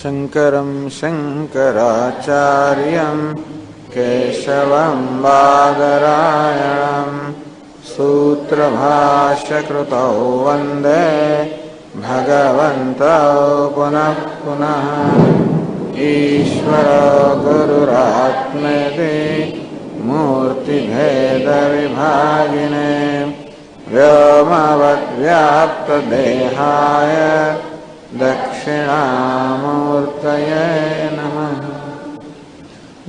शङ्करं शङ्कराचार्यं केशवं बादरायणं सूत्रभाष्यकृतौ वन्दे भगवन्तौ पुनः पुनः। ईश्वरो गुरुरात्मेति मूर्तिभेदविभागिने व्योमवद्व्याप्तदेहाय दक्षिणामूर्तये नमः।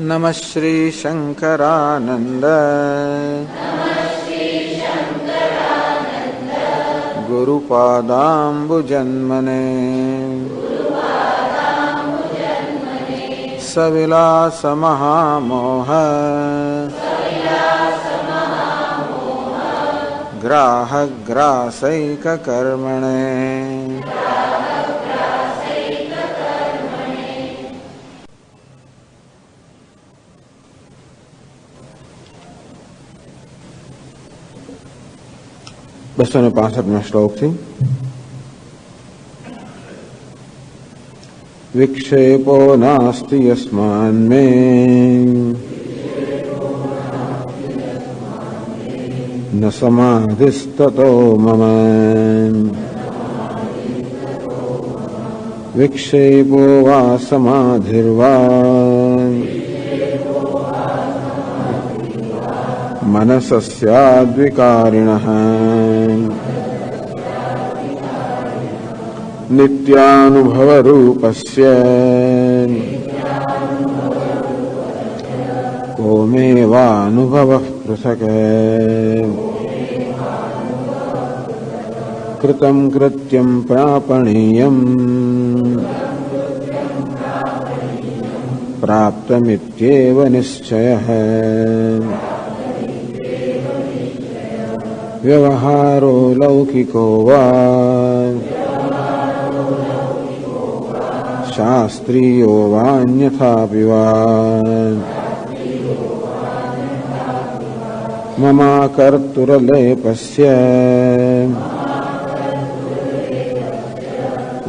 नमः श्री शंकरानंद गुरुपादाम्बुजन्मने सविलास महामोह ग्राहग्रासैककर्मणे बसो ने 65 श्लोक थी। विक्षेपो नास्ति यस्मान्मे न समाधिस्ततो मम। विक्षेपो वा समाधिर्वा मनसस्याद्विकारिणः नित्यानुभवरूपस्य को मे वानुभवः पृथक्। कृतं कृत्यं प्रापणीयम् प्राप्तमित्येव निश्चयः। व्यवहारो लौकिको वा शास्त्रीयो वान्यथापि वा ममाकर्तुरलेपस्य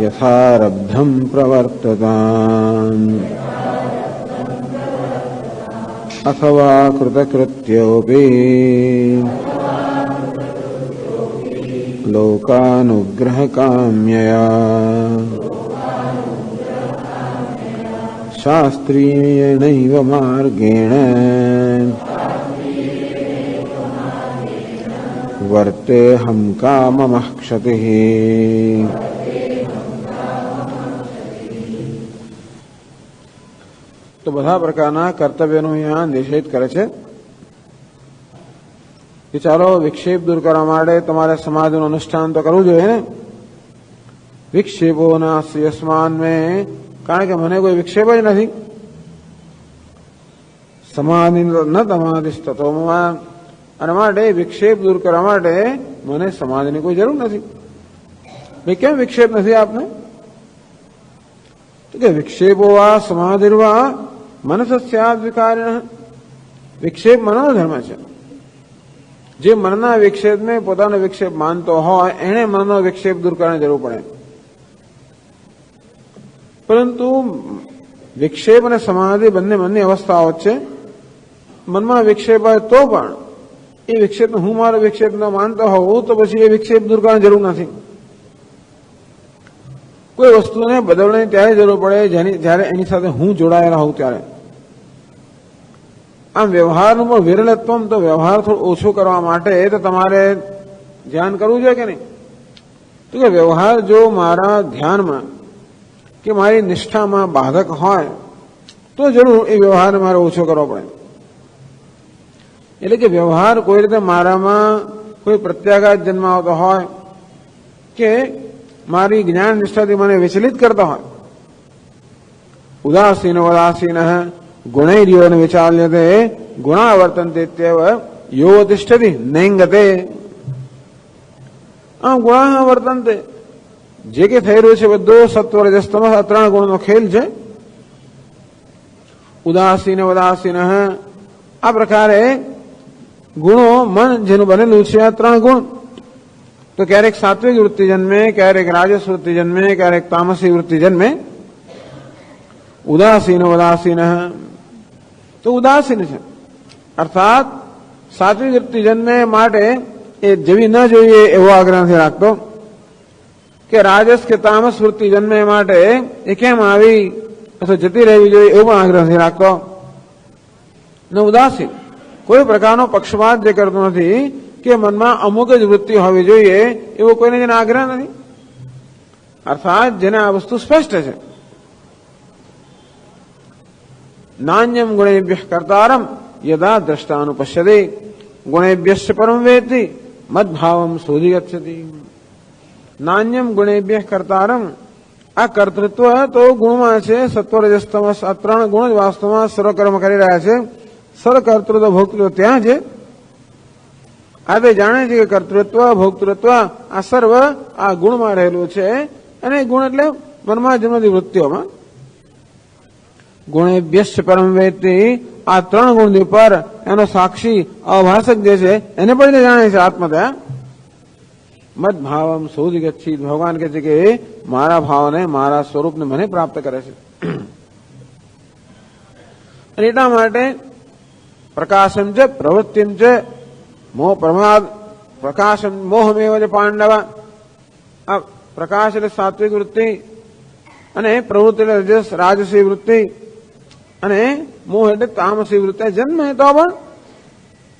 यथारब्धं प्रवर्तताम्। अथवा कृतकृत्योऽपि लोकानुग्रहकाम्यया शास्त्रीयेणैव मार्गेण वर्तेऽहं काममः क्षतिः। तो બધા પ્રકારના કર્તવ્યનો અહીંયા નિષેધ કરે છે કે ચાલો વિક્ષેપ દૂર કરવા માટે તમારે સમાધિનું અનુષ્ઠાન તો કરવું જોઈએ ને। વિક્ષેપો નાસ્તિ યસ્માન મેં, કારણ કે મને કોઈ વિક્ષેપ જ નથી। સમાધિ ન સમાધિસ્તતો મમ, અને માટે વિક્ષેપ દૂર કરવા માટે મને સમાધિની કોઈ જરૂર નથી। ભાઈ કેમ વિક્ષેપ નથી આપને? તો કે વિક્ષેપો વા સમાધિર્વા મનસસ્યાદ્વિકારિણઃ। વિક્ષેપ મનનો ધર્મ છે। જે મનના વિક્ષેપને પોતાનો વિક્ષેપ માનતો હોય એને મનનો વિક્ષેપ દૂર કરવાની જરૂર પડે। પરંતુ વિક્ષેપ અને સમાધિ બંને મનની અવસ્થાઓ છે। મનમાં વિક્ષેપ હોય તો પણ એ વિક્ષેપને હું મારો વિક્ષેપ ન માનતો હોઉં તો પછી એ વિક્ષેપ દૂર કરવાની જરૂર નથી। કોઈ વસ્તુને બદલવાની ત્યારે જરૂર પડે જ્યારે એની સાથે હું જોડાયેલા હોઉં ત્યારે। આમ વ્યવહારનું પણ વિરલત્વમ, તો વ્યવહાર થોડો ઓછો કરવા માટે તો તમારે ધ્યાન કરવું જોઈએ કે નહીં? તો કે વ્યવહાર જો મારા ધ્યાનમાં કે મારી નિષ્ઠામાં બાધક હોય તો જરૂર એ વ્યવહારને મારે ઓછો કરવો પડે। એટલે કે વ્યવહાર કોઈ રીતે મારામાં કોઈ પ્રત્યાઘાત જન્માવતો હોય કે મારી જ્ઞાન નિષ્ઠાથી મને વિચલિત કરતા હોય। ઉદાસીન વદાસીન ગુણૈર્યોન વિચાલ્યતે ગુણા વર્તન્તે ત્યેવ યો તિષ્ઠતિ નૈંગતે। આમ ગુણા વર્તન્તે, જે કે થઈ રહ્યું છે બધો સત્વ રજસ તમસ આ 3 ગુણનો ખેલ છે। ઉદાસીન વદાસીન, આ પ્રકારે ગુણો મન જેનું બનેલું છે આ 3 ગુણ। તો ક્યારેક સાત્વિક વૃત્તિ જન્મે, ક્યારેક રાજસ વૃત્તિ જન્મે, ક્યારેક તામસી વૃત્તિ જન્મે। ઉદાસીન ઉદાસીન તો ઉદાસીન છે, અર્થાત સાત્વિક વૃત્તિ જન્મે માટે એ જવી ન જોઈએ એવો આગ્રહ નથી રાખતો, કે રાજસ કે તામસ વૃત્તિ જન્મે માટે એ કેમ આવી અથવા જતી રહેવી જોઈએ એવો પણ આગ્રહ નથી રાખતો. ને ઉદાસીન કોઈ પ્રકારનો પક્ષપાત જે કરતો નથી કે મનમાં અમુક જ વૃત્તિ હોવી જોઈએ એવો કોઈને જેને આગ્રહ નથી, અર્થાત જેને આ વસ્તુ સ્પષ્ટ છે. નાન્યમ ગુણેભ્ય કર્તારમ યદા દ્રષ્ટાનુપશ્યતે ગુણેભ્યશ્ચ પરમ વેત્તિ મદભાવમ શોધી ગચ્છતિ. નાન્યમ ગુણેભ્ય કર્તારમ, આ કર્તૃત્વ તો ગુણમાં છે, સત્વ રજસ તમસ આ ત્રણ ગુણ જ વાસ્તવમાં સર્વકર્મ કરી રહ્યા છે. સર્વકર્તૃત્વ ભોક્તૃત્વ ત્યાં છે. આ તે જાણે છે કે કર્તૃત્વ ભોક્તૃત્વ આ સર્વ આ ગુણમાં રહેલું છે, અને ગુણ એટલે મનમાં જન્મતી વૃત્તિઓમાં. ગુણેભ્યશ્ચ પરમ વેત્તિ, આ ત્રણ ગુણ પર એનો સાક્ષી અભાષક જે છે એને પણ જાણે છે આત્મતયા. મદ ભાવમ શોધી ગચ્છિત, ભગવાન કહે છે કે મારા ભાવને મારા સ્વરૂપને મને પ્રાપ્ત કરે છે. અને એટલા માટે પ્રકાશમ છે પ્રવૃત્તિમ છે મોહ પ્રમાદ પ્રકાશમ મોહમેવ છે પાંડવ. આ પ્રકાશ એટલે સાત્વિક વૃત્તિ, અને પ્રવૃત્તિ એટલે રજસ રાજસી વૃત્તિ, અને મોહ એટલે તામસી વૃત્તિ. જન્મ તો પણ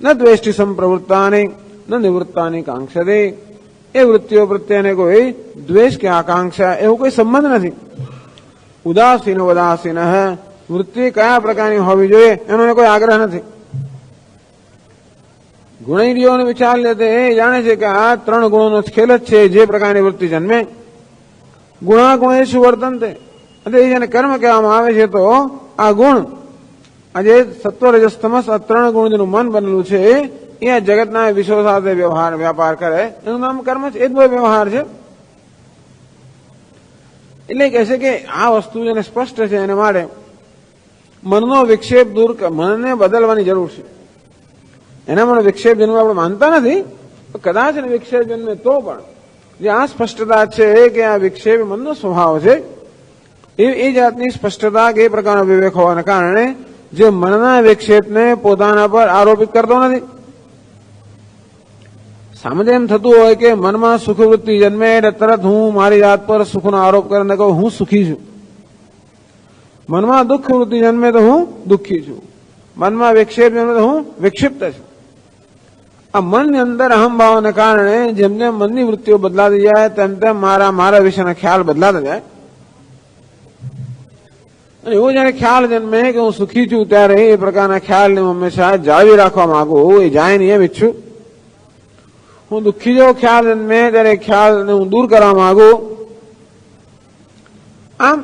ન દ્વેષ્ટિ સંપ્રવૃત્તાની ન નિવૃત્તાની કાંક્ષતે, એ વૃત્તિઓ પ્રત્યેને કોઈ દ્વેષ કે આકાંક્ષા એવો કોઈ સંબંધ નથી. ઉદાસીન ઉદાસીન, વૃત્તિ કયા પ્રકારની હોવી જોઈએ એનો કોઈ આગ્રહ નથી. ગુણેન્દ્રિયોનો વિચાર લે એ જાણે છે કે આ ત્રણ ગુણોનો ખેલ જ છે. જે પ્રકારની વૃત્તિ જન્મે ગુણાગુણેષુ વર્તન્તે, એટલે એ જેને કર્મ કહેવામાં આવે છે, તો આ ગુણ આજે સત્વ રજસ તમસ આ ત્રણ ગુણ જેનું મન બનેલું છે એ આ જગતના વિશ્વ સાથે વ્યાપાર કરે એનું નામ કર્મ છે. એ જ બધો વ્યવહાર છે. એટલે કહે છે કે આ વસ્તુ જેને સ્પષ્ટ છે એને માટે મનનો વિક્ષેપ દૂર, મનને બદલવાની જરૂર છે. એના માટે વિક્ષેપ જન્મ આપણે માનતા નથી, કદાચ વિક્ષેપ જન્મે તો પણ જે આ સ્પષ્ટતા છે કે આ વિક્ષેપ મનનો સ્વભાવ છે, એ જાતની સ્પષ્ટતા કે એ પ્રકારનો વિવેક હોવાના કારણે જે મનના વિક્ષેપને પોતાના પર આરોપિત કરતો નથી. સામાન્ય એમ થતું હોય કે મનમાં સુખવૃત્તિ જન્મે એટલે તરત હું મારી જાત પર સુખનો આરોપ કરીને કહું હું સુખી છું. મનમાં દુઃખ વૃત્તિ જન્મે તો હું દુઃખી છું. મનમાં વિક્ષેપ જન્મે તો હું વિક્ષિપ્ત છું. આ મનની અંદર અહમભાવને કારણે જેમ જેમ મનની વૃત્તિઓ બદલાતી જાય તેમ તેમ મારા વિશેના ખ્યાલ બદલાતા જાય. અને એવો જયારે ખ્યાલ જન્મે કે હું સુખી છું ત્યારે એ પ્રકારના ખ્યાલને હું હંમેશા જાળવી રાખવા માંગુ, એ જાય નહીં એમ ઈચ્છું. હું દુઃખી જેવો ખ્યાલ જન્મે ત્યારે ખ્યાલને હું દૂર કરવા માંગુ. આમ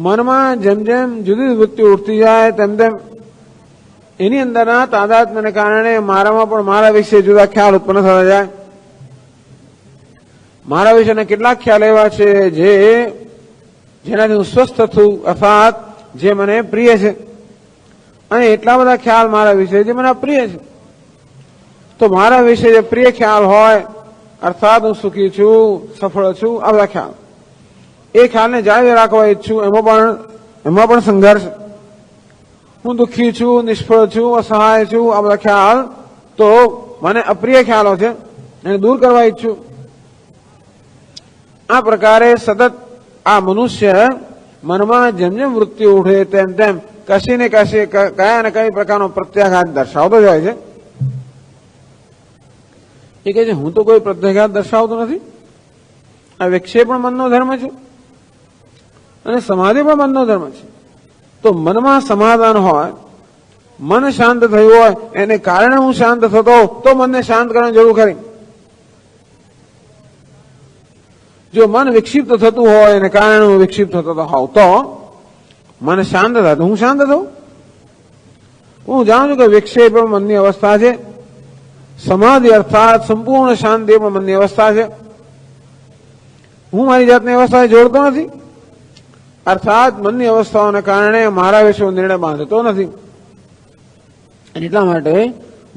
મનમાં જેમ જેમ જુદી વૃત્તિ ઉઠતી જાય તેમ તેમ એની અંદરના તાદાત્મ્યને કારણે મારામાં પણ મારા વિશે જુદા ખ્યાલ ઉત્પન્ન થતા જાય. મારા વિશેના કેટલાક ખ્યાલ એવા છે જેનાથી હું સ્વસ્થ થયું, અર્થાત જે મને પ્રિય છે, અને એટલા બધા ખ્યાલ મારા વિશે જે મને અપ્રિય છે. તો મારા વિશે જે પ્રિય ખ્યાલ હોય, અર્થાત હું સુખી છું, સફળ છું, આ બધા ખ્યાલ, એ ખ્યાલને જાળવી રાખવા ઈચ્છું, એમાં પણ સંઘર્ષ. હું દુઃખી છું, નિષ્ફળ છું, અસહાય છું, આ બધા ખ્યાલ તો મને અપ્રિય ખ્યાલો છે, એને દૂર કરવા ઈચ્છું. આ પ્રકારે સતત આ મનુષ્ય મનમાં જેમ જેમ વૃત્તિ ઉઠે તેમ તેમ કશી ને કશી કયા ને કઈ પ્રકારનો પ્રત્યાઘાત દર્શાવતો જ હોય છે. એ કહે છે હું તો કોઈ પ્રત્યાઘાત દર્શાવતો નથી. આ વિક્ષેપ પણ મનનો ધર્મ છે અને સમાધિ પણ મનનો ધર્મ છે. તો મનમાં સમાધાન હોય, મન શાંત થયું હોય, એને કારણે હું શાંત થતો તો મનને શાંત કરવાની જરૂર ખરી. જો મન વિક્ષિપ્ત થતું હોય એને કારણે હું વિક્ષિપ્ત થતો હોઉં તો મન શાંત થાય તો હું શાંત થઉં. હું જાણું છું કે વિક્ષેપ પણ મનની અવસ્થા છે, સમાધિ અર્થાત સંપૂર્ણ શાંતિ પણ મનની અવસ્થા છે. હું મારી જાતની અવસ્થાને જોડતો નથી, અર્થાત મનની અવસ્થાઓને કારણે મારા વિશે નિર્ણય બાંધતો નથી. એટલા માટે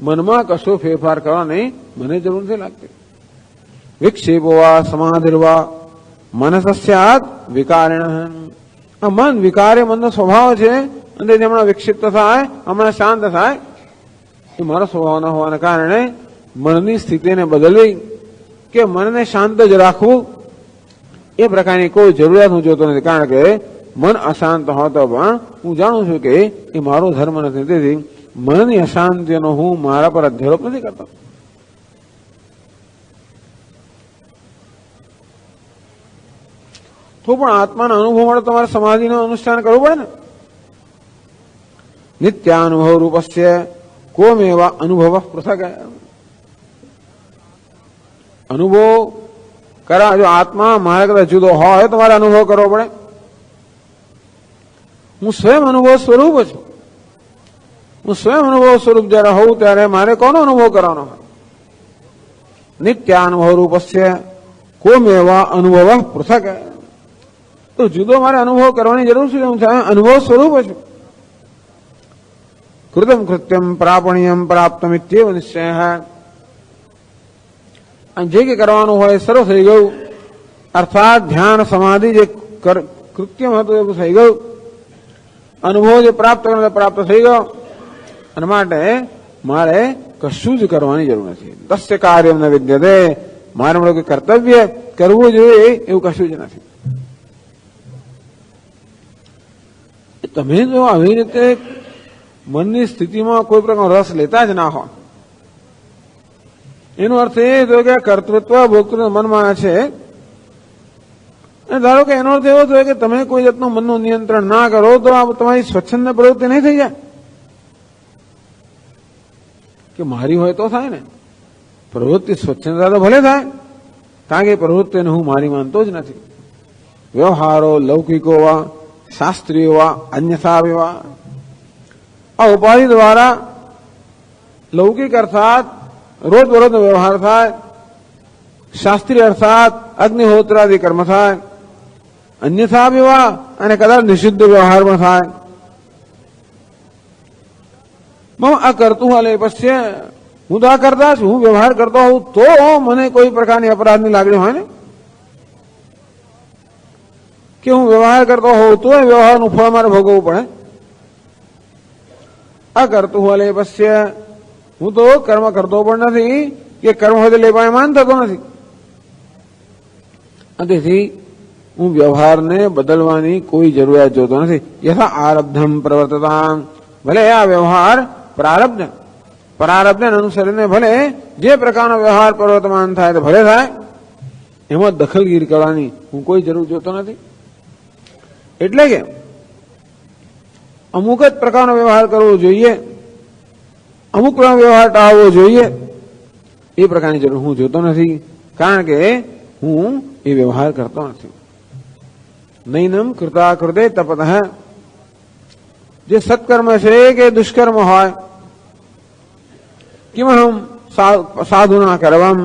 મનમાં કશો ફેરફાર કરવાની મને જરૂર નથી લાગતી. વિક્ષેપો વા સમાધિર્વા મનસસ્યાત વિકારિણ, આ મન વિકાર એ મનનો સ્વભાવ છે, અને હમણાં વિક્ષિપ્ત થાય, હમણાં શાંત થાય, એ મારો સ્વભાવ ન હોવાના કારણે મનની સ્થિતિને બદલવી કે મનને શાંત જ રાખવું એ પ્રકારની કોઈ જરૂરિયાત હું જોતો નથી. કારણ કે મન અશાંત હોતો પણ હું જાણું છું કે એ મારો ધર્મ નથી. તેથી મનની અશાંતિનો હું મારા પર અધ્યારોપ નથી કરતો. તો પણ આત્માના અનુભવ માટે તમારે સમાધિનું અનુષ્ઠાન કરવું પડે ને. નિત્યાનુભવ રૂપસ્ય કોમેવા અનુભવ પૃથક. અનુભવ કરા, જો આત્મા મારા કરતા જુદો હોય તો મારે અનુભવ કરવો પડે. હું સ્વયં અનુભવ સ્વરૂપ છું. હું સ્વયં અનુભવ સ્વરૂપ જયારે હોઉં ત્યારે મારે કોનો અનુભવ કરવાનો હોય? નિત્યાનુભવ રૂપસ્ય કોમેવા અનુભવ પૃથક. તો જુદો મારે અનુભવ કરવાની જરૂર છે. હું અનુભવ સ્વરૂપ છું. કૃતમ કૃત્યમ પ્રાપણીયમ પ્રાપ્તમિત્યેવ નિશ્ચય. અને જે કે કરવાનું હોય સર્વ થઈ ગયું, અર્થાત ધ્યાન સમાધિ જે કૃત્યમ હતું એવું થઈ ગયું, અનુભવ જે પ્રાપ્ત કરવાનો પ્રાપ્ત થઈ ગયો, અને માટે મારે કશું જ કરવાની જરૂર નથી. તસ્ય કાર્યમ ન વિદ્યતે. મારે મળે કોઈ કર્તવ્ય કરવું જોઈએ એવું કશું જ નથી. તમે જો આવી રીતે મનની સ્થિતિમાં કોઈ પ્રકારનો રસ લેતા જ ના હોય, એનો અર્થ એ થયો કે કર્તૃત્વ ભોક્તૃત્વ મનમાં છે. ધારો કે એનો અર્થ એવો થયો કે તમે કોઈ જાતનું મનનું નિયંત્રણ ના કરો તો આ તમારી સ્વચ્છંદ પ્રવૃત્તિ નહીં થઈ જાય. કે મારી હોય તો થાય ને. પ્રવૃત્તિ સ્વચ્છંદતા તો ભલે થાય, કારણ કે પ્રવૃત્તિને હું મારી માનતો જ નથી. વ્યવહારો લૌકિકો વા શાસ્ત્રીય વા અન્યથા વિવા, આ ઉપાધિ દ્વારા લૌકિક અર્થાત રોજબરોજનો વ્યવહાર થાય, શાસ્ત્રીય અર્થાત અગ્નિહોત્રાદિ કર્મ થાય, અન્યથા વિવાહ અને કદાચ નિષિદ્ધ વ્યવહાર પણ થાય. આ કરતું હાલે પછી હું તો આ કરતા છું, હું વ્યવહાર કરતો હોઉં તો મને કોઈ પ્રકારની અપરાધની લાગણી હોય ને, કે હું વ્યવહાર કરતો હોઉં તો એ વ્યવહારનું ફળ મારે ભોગવવું પડે. આ કરતું હાલે પછી હું તો કર્મ કરતો પણ નથી, કે કર્મ હોય તો લેવાયમાન થતો નથી. તેથી હું વ્યવહારને બદલવાની કોઈ જરૂરિયાત જોતો નથી. યથા આરબ્ધમ પ્રવર્તતા. ભલે આ વ્યવહાર પ્રારબ્ધને અનુસરીને ભલે જે પ્રકારનો વ્યવહાર પ્રવર્તમાન થાય તો ભલે થાય, એમાં દખલગીરી કરવાની હું કોઈ જરૂર જોતો નથી. એટલે કે અમુક જ પ્રકારનો વ્યવહાર કરવો જોઈએ, અમુક પ્રકારનો વ્યવહાર ટાળવો જોઈએ, એ પ્રકારની જરૂર હું જોતો નથી. કારણ કે હું એ વ્યવહાર કરતો નથી. નૈનમ કૃતા કૃતે તપતઃ. જે સત્કર્મ છે કે દુષ્કર્મ હોય, કિમહમ સાધુના કરવમ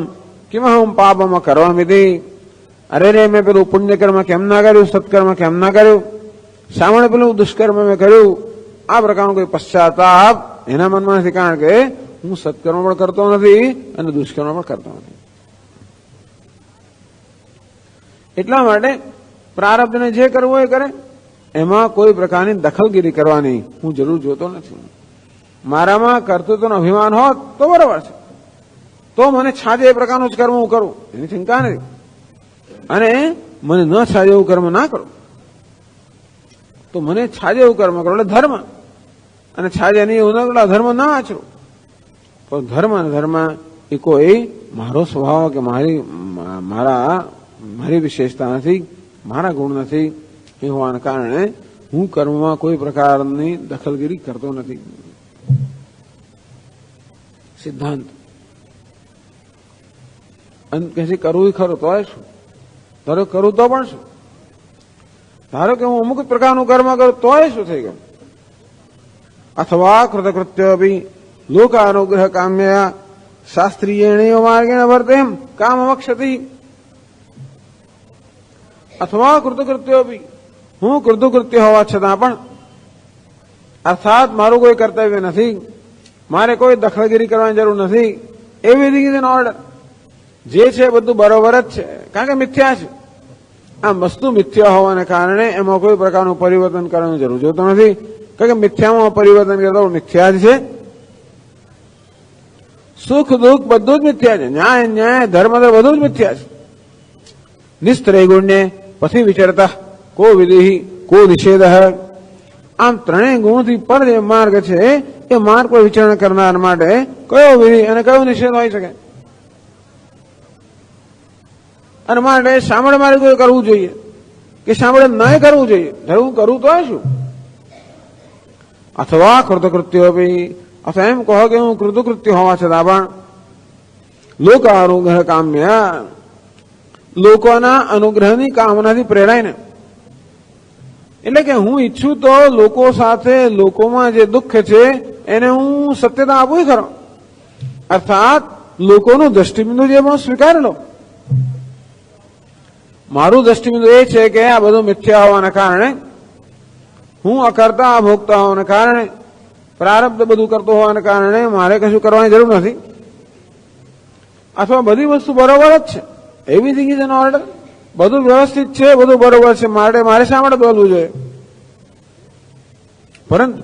કિમહમ પાપમ કરવમિતિ. અરે રે મેં પેલું પુણ્યકર્મ કેમ ના કર્યું, સત્કર્મ કેમ ના કર્યું, શા માટે પેલું દુષ્કર્મ મેં કર્યું, આ પ્રકારનો કોઈ પશ્ચાતાપ એના મનમાં નથી. કારણ કે હું સત્કર્મ પણ કરતો નથી અને દુષ્કર્મ પણ કરતો નથી. એટલા માટે પ્રારબ્ધને જે કરવું એ કરે, એમાં કોઈ પ્રકારની દખલગીરી કરવાની હું જરૂર જોતો નથી. મારામાં કર્તૃત્વનો અભિમાન હોત તો બરાબર છે, તો મને છાજે એ પ્રકારનું જ કર્મ હું કરું, એની ચિંતા નથી. અને મને ન છાજે એવું કર્મ ના કરું, તો મને છાજે એવું કર્મ કરો એટલે ધર્મ, અને છાજે નહીં એવું ના ધર્મ ના આચરું. પણ ધર્મ અને ધર્મ એ કોઈ મારો સ્વભાવ કે મારી વિશેષતા નથી, મારા ગુણ નથી. એ હોવાના કારણે હું કર્મમાં કોઈ પ્રકારની દખલગીરી કરતો નથી. સિદ્ધાંત કહે કરવું ખરું તો શું, ધારો કરું તો પણ શું, ધારો કે હું અમુક પ્રકારનું કર્મ કરું તો શું થઈ ગયું. અથવા કૃતકૃત્ય બી લોક અનુગ્રહ કામ્યા શાસ્ત્રીય માર્ગેણ વર્તેમ કામ અવક્ષતિ. અથવા કૃતકૃત્યો બી હું કૃતકૃત્ય હોવા છતાં પણ, અર્થાત મારું કોઈ કર્તવ્ય નથી, મારે કોઈ દખલગીરી કરવાની જરૂર નથી. એવી રીતે ઓર્ડર જે છે બધું બરોબર જ છે, કારણ કે મિથ્યા છે. આ વસ્તુ મિથ્યા હોવાને કારણે એમાં કોઈ પ્રકારનું પરિવર્તન કરવાની જરૂર જોતો નથી, કારણ કે મિથ્યામાં પરિવર્તન કરતા મિથ્યા જ છે. સુખ દુઃખ બધું જ મિથ્યા છે. ન્યાય ન્યાય ધર્મ બધું જ મિથ્યા છે. નિસ્ત્રય ગુણ્ય પછી વિચરતા કો વિધિ કો નિષેધ. આમ ત્રણેય ગુણથી પર જે માર્ગ છે એ માર્ગ પર વિચરણ કરનાર માટે કયો વિધિ અને કયો નિષેધ હોઈ શકે? અને માટે સાંભળે મારે કોઈ કરવું જોઈએ કે સાંભળે ન કરવું જોઈએ? હું કરું તો શું? અથવા કૃતકૃત્ય અથવા એમ કહો કે હું કૃતકૃત્ય હોવા છતાં પણ લોક અનુગ્રહ કામ્ય, લોકોના અનુગ્રહની કામનાથી પ્રેરાઈને, એટલે કે હું ઈચ્છું તો લોકો સાથે લોકોમાં જે દુઃખ છે એને હું સત્યતા આપું ખરો, અર્થાત લોકોનું દ્રષ્ટિબિંદુ જે સ્વીકારી લો. મારું દ્રષ્ટિબિંદુ એ છે કે આ બધું મિથ્યા હોવાના કારણે, હું અકર્તા અભોગતા હોવાને કારણે, પ્રારબ્ધ બધું કરતો હોવાને કારણે મારે કશું કરવાની જરૂર નથી, અથવા બધી વસ્તુ બરોબર જ છે, એવરીથિંગ ઇઝ એન ઓર્ડર, બધું વ્યવસ્થિત છે, બધું બરોબર છે, મારે શા માટે બોલવું જોઈએ? પરંતુ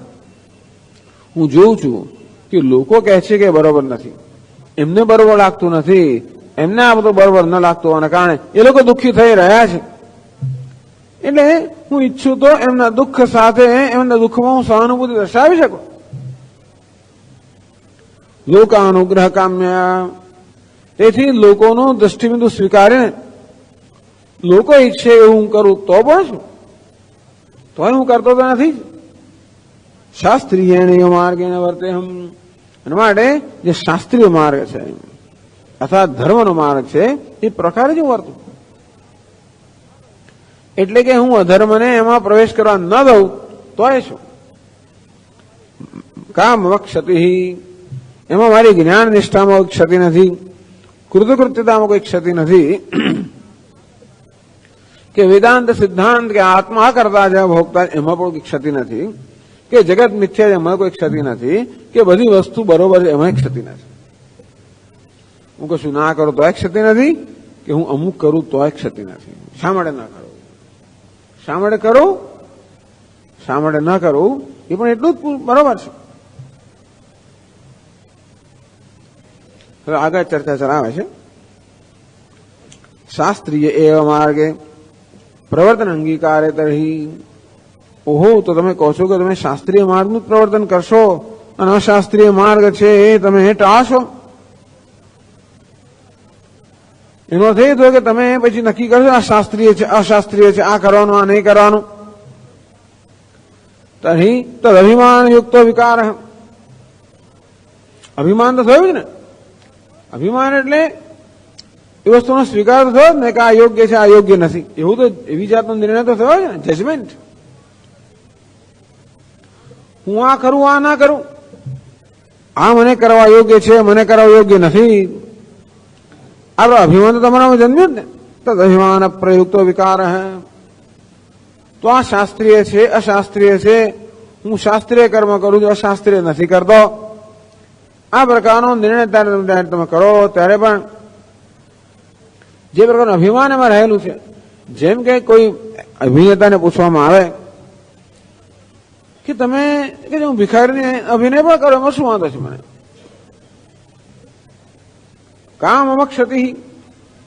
હું જોઉં છું કે લોકો કહે છે કે બરોબર નથી, એમને બરોબર લાગતું નથી, એમને આ બધું બરોબર ન લાગતું હોવાના કારણે એ લોકો દુઃખી થઈ રહ્યા છે. એટલે હું ઈચ્છું તો એમના દુઃખ સાથે એમના દુઃખમાં હું સહાનુભૂતિ દર્શાવી શકું. લોકાનુગ્રહ કામ્ય, તેથી લોકોનું દ્રષ્ટિબિંદુ સ્વીકારીને લોકો ઈચ્છે એવું હું કરું તો પણ શું? તોય હું કરતો તો નથી જ. શાસ્ત્રીય માર્ગે વર્તે હમ, એના માટે જે શાસ્ત્રીય માર્ગ છે અથવા ધર્મનો માર્ગ છે એ પ્રકારે જ હું વર્તું. એટલે કે હું અધર્મને એમાં પ્રવેશ કરવા ન દઉં તોય શું? કામ ક્ષતિ, એમાં મારી જ્ઞાન નિષ્ઠામાં કોઈ ક્ષતિ નથી, કૃતકૃત્યતામાં કોઈ ક્ષતિ નથી, કે વેદાંત સિદ્ધાંત કે આત્મા કરતા જ્યાં ભોગતા એમાં પણ કોઈ ક્ષતિ નથી, કે જગત મિથ્યા છે એમાં કોઈ ક્ષતિ નથી, કે બધી વસ્તુ બરોબર છે એમાં ક્ષતિ નથી. હું કશું ના કરું તોય ક્ષતિ નથી, કે હું અમુક કરું તોય ક્ષતિ નથી. શા માટે ના કરું? શા માટે કરું? શા માટે ન કરું? એ પણ એટલું જ બરોબર છે. હવે આગળ ચર્ચા ચલાવે છે. શાસ્ત્રીય એવ માર્ગે પ્રવર્તન અંગીકારે તરહી. ઓહો, તો તમે કહો છો કે તમે શાસ્ત્રીય માર્ગનું પ્રવર્તન કરશો અને અશાસ્ત્રીય માર્ગ છે એ તમે ટાળશો. એનો અર્થ એ થયો કે તમે પછી નક્કી કરશો આ શાસ્ત્રીય છે અશાસ્ત્રીય છે, આ કરવાનું આ નહીં કરવાનું. તહી તદ અભિમાન યુક્ત વિકાર, અભિમાન તો થયું જ ને. અભિમાન એટલે એ વસ્તુનો સ્વીકાર તો થયો જ ને કે આ યોગ્ય છે આ યોગ્ય નથી, એવું તો એવી જાતનો નિર્ણય તો થયો છે ને, જજમેન્ટ. હું આ કરું આ ના કરું, આ મને કરવા યોગ્ય છે મને કરવા યોગ્ય નથી, આપણો અભિમાન તો તમારામાં જન્મ્યો જ ને. તદ અભિમાન પ્રયુક્તો વિકાર હે. તો આ શાસ્ત્રીય છે અશાસ્ત્રીય છે, હું શાસ્ત્રીય કર્મ કરું છું અશાસ્ત્રીય નથી કરતો, આ પ્રકારનો નિર્ણય ત્યારે તમે કરો ત્યારે પણ જે પ્રકારનું અભિમાન એમાં રહેલું છે, જેમ કે કોઈ અભિનેતાને પૂછવામાં આવે કે તમે કે હું ભિખારીને અભિનય પણ કરો એમાં શું વાંધો છે મને? કામ અમક્ષતિ,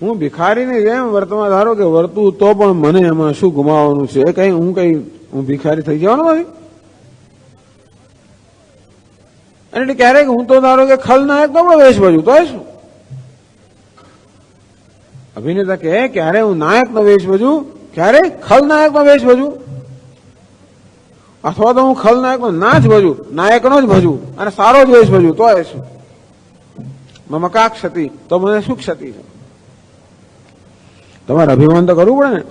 હું ભિખારીને જેમ વર્તમાં ધારો કે વર્તું તો પણ મને એમાં શું ગુમાવવાનું છે? હું ભિખારી થઈ જવાનો નથી. અને એટલે ક્યારેક હું તો ધારો કે ખલનાયક તો પણ વેશ ભજવું તો શું? અભિનેતા કહે ક્યારે હું નાયક નો વેશ ભજવું, ક્યારે ખલનાયક નો વેશ ભજવું, અથવા તો હું ખલનાયક નો ના જ ભજવું, નાયક નો જ ભજવું અને સારો જ વેશ ભજવું તો શું? મમકા ક્ષતિ, તો મને શું ક્ષતિ છે? તમારે અભિમાન તો કરવું પડે ને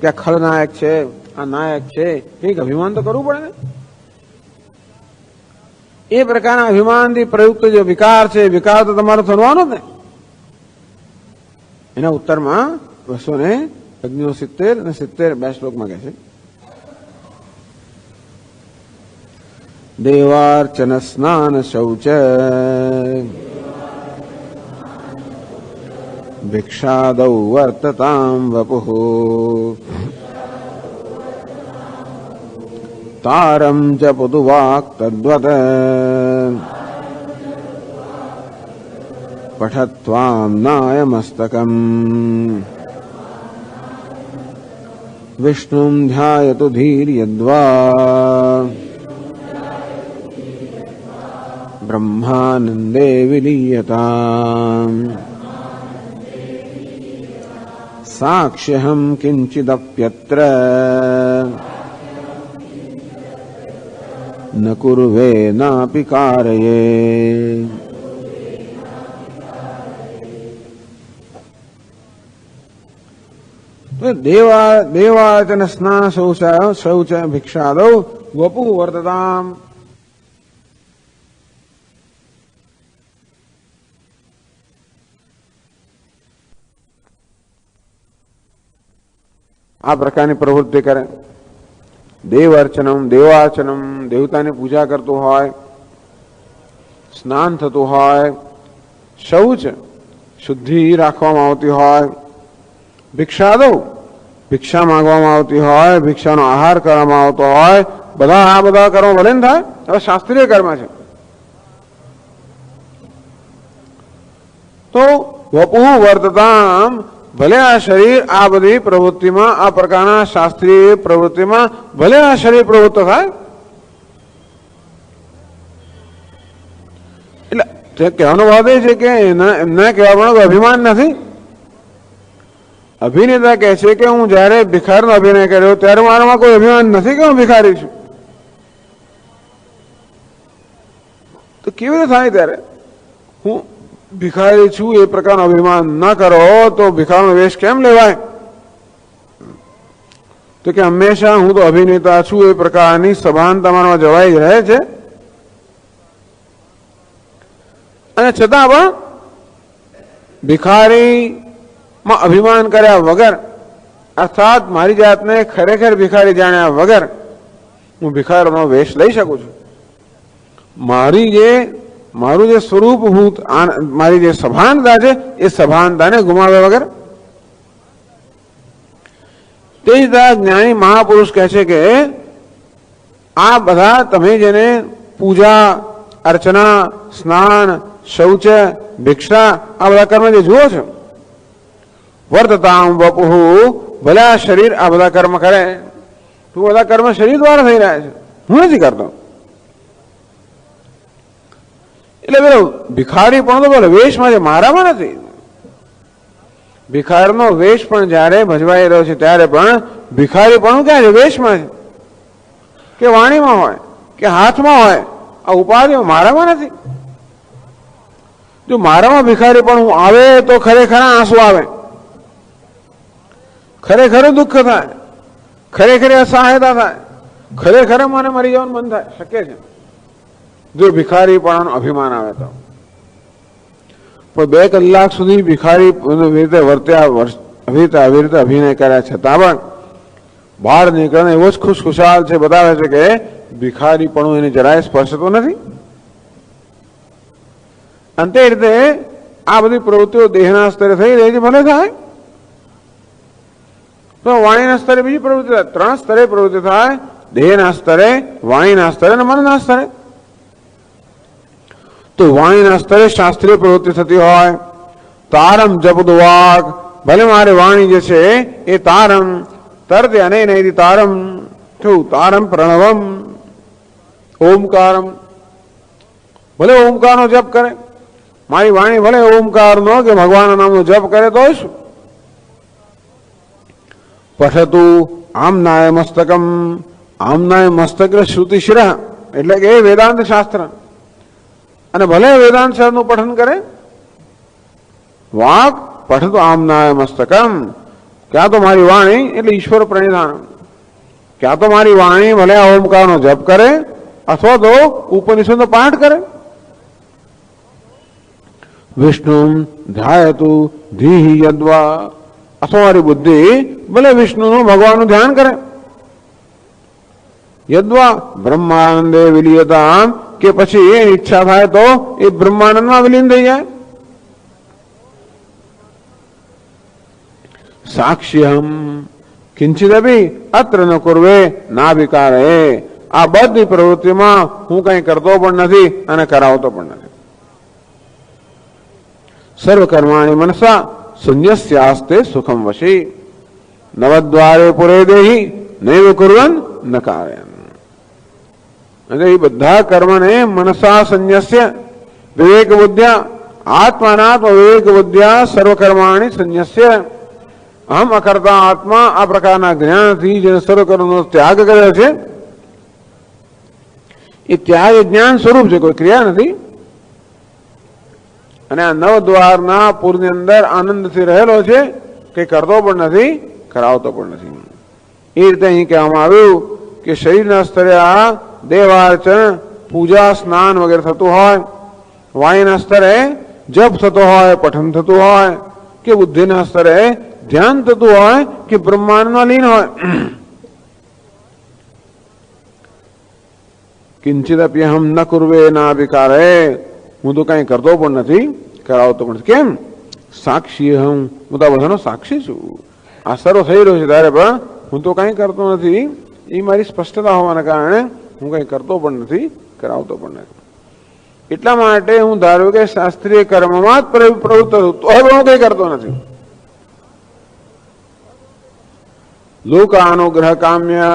કે આ ખલનાયક છે આ નાયક છે, એક અભિમાન તો કરવું પડે ને. એ પ્રકારના અભિમાનથી પ્રયુક્ત જે વિકાર છે વિકાર તો તમારો થવાનો જ ને. એના ઉત્તરમાં 269 અને 70 બે શ્લોકમાં કહે છે દેવાર્ચન સ્નાન શૌચ भिक्षादौ वर्ततां वपुः तारं च पुदुवाक् तद्वत् पठत्वां नायमस्तकम् विष्णुं ध्यायतु धीर्यद्वा ब्रह्मानन्दे विलीयताम् साक्ष्यहं किञ्चिदप्यत्र न कुर्वे नापि कारये। तो देवाचन स्नान शौच भिक्षादौ वपुः वर्तताम्। આ પ્રકારની પ્રવૃત્તિ કરે. દેવ અર્ચનમ દેવાર્ચનમ, દેવતાની પૂજા કરતું હોય, સ્નાન થતું હોય, શૌચ શુદ્ધિ રાખવામાં આવતી હોય, ભિક્ષાદો ભિક્ષા માંગવામાં આવતી હોય, ભિક્ષાનો આહાર કરવામાં આવતો હોય, આ બધા કર્મ ભલે ને થાય. હવે શાસ્ત્રીય કર્મ છે તો વપુઃ વર્તતામ, ભલે આ શરીર આ બધી પ્રવૃત્તિમાં, આ પ્રકારના શાસ્ત્રીય પ્રવૃત્તિમાં ભલે આ શરીર પ્રવૃત્ત થાય. એટલે કહેવાનો વાત એ છે કે એમને કહેવામાં અભિમાન નથી. અભિનેતા કહે છે કે હું જયારે ભિખારીનો અભિનય કર્યો ત્યારે મારામાં કોઈ અભિમાન નથી કે હું ભિખારી છું. તો કેવી રીતે થાય? ત્યારે હું ભિખારી છું એ પ્રકારનો અભિમાન ન કરો તો ભિખારનો વેશ કેમ લેવાય? તો કે હંમેશા હું તો અભિનેતા છું એ પ્રકારની સભાન તમારામાં જવાઈ જ રહે છે. અને છતાં પણ ભિખારીમાં અભિમાન કર્યા વગર, અર્થાત મારી જાતને ખરેખર ભિખારી જાણ્યા વગર હું ભિખારીનો વેશ લઈ શકું છું. મારું જે સ્વરૂપભૂત મારી જે સભાનતા છે એ સભાનતાને ગુમાવ્યા વગર. તે જ જ્ઞાની મહાપુરુષ કહે છે કે આ બધા તમે જેને પૂજા અર્ચના સ્નાન શૌચ ભિક્ષા આ બધા કર્મ જે જુઓ છો, વર્તતામ વપુઃ, ભલે આ શરીર આ બધા કર્મ કરે, તો બધા કર્મ શરીર દ્વારા થઈ રહ્યા છે, હું નથી કરતો. એટલે પેલો ભિખારી પણ તો બોલે વેશમાં છે, મારામાં નથી. ભિખારનો વેશ પણ જયારે ભજવાઈ રહ્યો છે ત્યારે પણ ભિખારી પણ ક્યાં છે? વેશમાં છે, કે વાણીમાં હોય કે હાથમાં હોય, આ ઉપાધિઓ મારામાં નથી. જો મારામાં ભિખારી પણ હું આવે તો ખરેખર આંસુ આવે, ખરેખર દુઃખ થાય, ખરેખર અસહાયતા થાય, ખરેખર મને મરી જવાનું મન થાય, શક્ય છે જો ભિખારી પણ અભિમાન આવે તો. પણ 2 કલાક સુધી ભિખારી રીતે વર્ત્યા આવી રીતે અભિનય કર્યા છતાં પણ બહાર નીકળે એવો જ ખુશખુશાલ છે, બતાવે છે કે ભિખારી પણ એને જરાય સ્પર્શતો નથી. અંતે રીતે આ બધી પ્રવૃત્તિઓ દેહના સ્તરે થઈ રહી છે, ભલે થાય. તો વાણીના સ્તરે બીજી પ્રવૃત્તિ થાય, 3 સ્તરે પ્રવૃત્તિ થાય: દેહના સ્તરે, વાણીના સ્તરે અને મનના સ્તરે. તો વાણીના સ્તરે શાસ્ત્રીય પ્રવૃત્તિ થતી હોય, તારમ જપદુવાક, ભલે મારી વાણી જે છે એ તારમ તરતે અને નહીં તારમ શું તારમ પ્રણવમ ઓમકારમ, ભલે ઓમકારનો જપ કરે મારી વાણી, ભલે ઓમકારનો કે ભગવાનના નામનો જપ કરે તો શું? પઠતું આમનાય મસ્તકમ, આમનાય મસ્તક શ્રુતિ શિર એટલે કે વેદાંત શાસ્ત્ર, અને ભલે વેદાંત શાસ્ત્રનું પઠન કરે. વાક પઠતું આમનાય મસ્તકમ, ક્યાં તો મારી વાણી એટલે ઈશ્વર પ્રણિધાન, ક્યાં તો મારી વાણી ભલે આ ઓમકારનો જપ કરે અથવા તો ઉપનિષદનો પાઠ કરે. વિષ્ણુ ધ્યાયતુ ધીહિ યદ્વા, અથવા મારી બુદ્ધિ ભલે વિષ્ણુનું ભગવાનનું ધ્યાન કરે. યદ્વા બ્રહ્માનંદે વિલીયતામ, કે પછી એ ઈચ્છા થાય તો એ બ્રહ્માનંદમાં વિલીન થઈ જાય. સાક્ષ્યહમ કિંચિદપી અત્ર ન કુર્વે ના વિકારે. આ બધી પ્રવૃત્તિમાં હું કઈ કરતો પણ નથી અને કરાવતો પણ નથી. સર્વકર્માણી મનસા સંન્યસ્યાસ્તે સુખમ વશી નવદ્વારે પુરે દેહી નૈવ કુર્વન ન કાર્યન. અને એ બધા કર્મને મનસા સંન્યસ્ય વિવેક બુદ્ધ્યા આત્માનાત્મ વિવેક બુદ્ધ્યા સર્વકર્માણી સંન્યસ્ય અહમ અકર્તા આત્મા આ પ્રકારના જ્ઞાનથી જેને સર્વકર્મનો ત્યાગ કર્યો છે એ ત્યાગ જ્ઞાન સ્વરૂપ છે, કોઈ ક્રિયા નથી. અને આ નવ દ્વારના પૂરની અંદર આનંદથી રહેલો છે, કઈ કરતો પણ નથી, કરાવતો પણ નથી. એ રીતે અહીં કહેવામાં આવ્યું કે શરીરના સ્તરે આ દેવાર્ચન પૂજા સ્નાન વગેરે થતું હોય, વાણીના સ્તરે જપ થતો હોય, પઠન થતું હોય, કે બુદ્ધિના સ્તરે ધ્યાન થતું હોય, કે બ્રહ્માંડમાં લીન હોય. કિંચિદપ્યહમ ન કુર્વે ના વિકારે. હું તો કઈ કરતો પણ નથી, કરાવતો પણ નથી. કેમ? સાક્ષી હું તો બધાનો સાક્ષી છું. આ સર્વ થઈ રહ્યો છે ત્યારે પણ હું તો કઈ કરતો નથી. એ મારી સ્પષ્ટતા હોવાના કારણે હું કઈ કરતો પણ નથી, કરાવતો પણ નથી. એટલા માટે હું ધારું કે શાસ્ત્રીય કર્મમાં જ પ્રવૃત્ત છું, તો હવે હું કઈ કરતો નથી. લોકાનુગ્રહ કામ્ય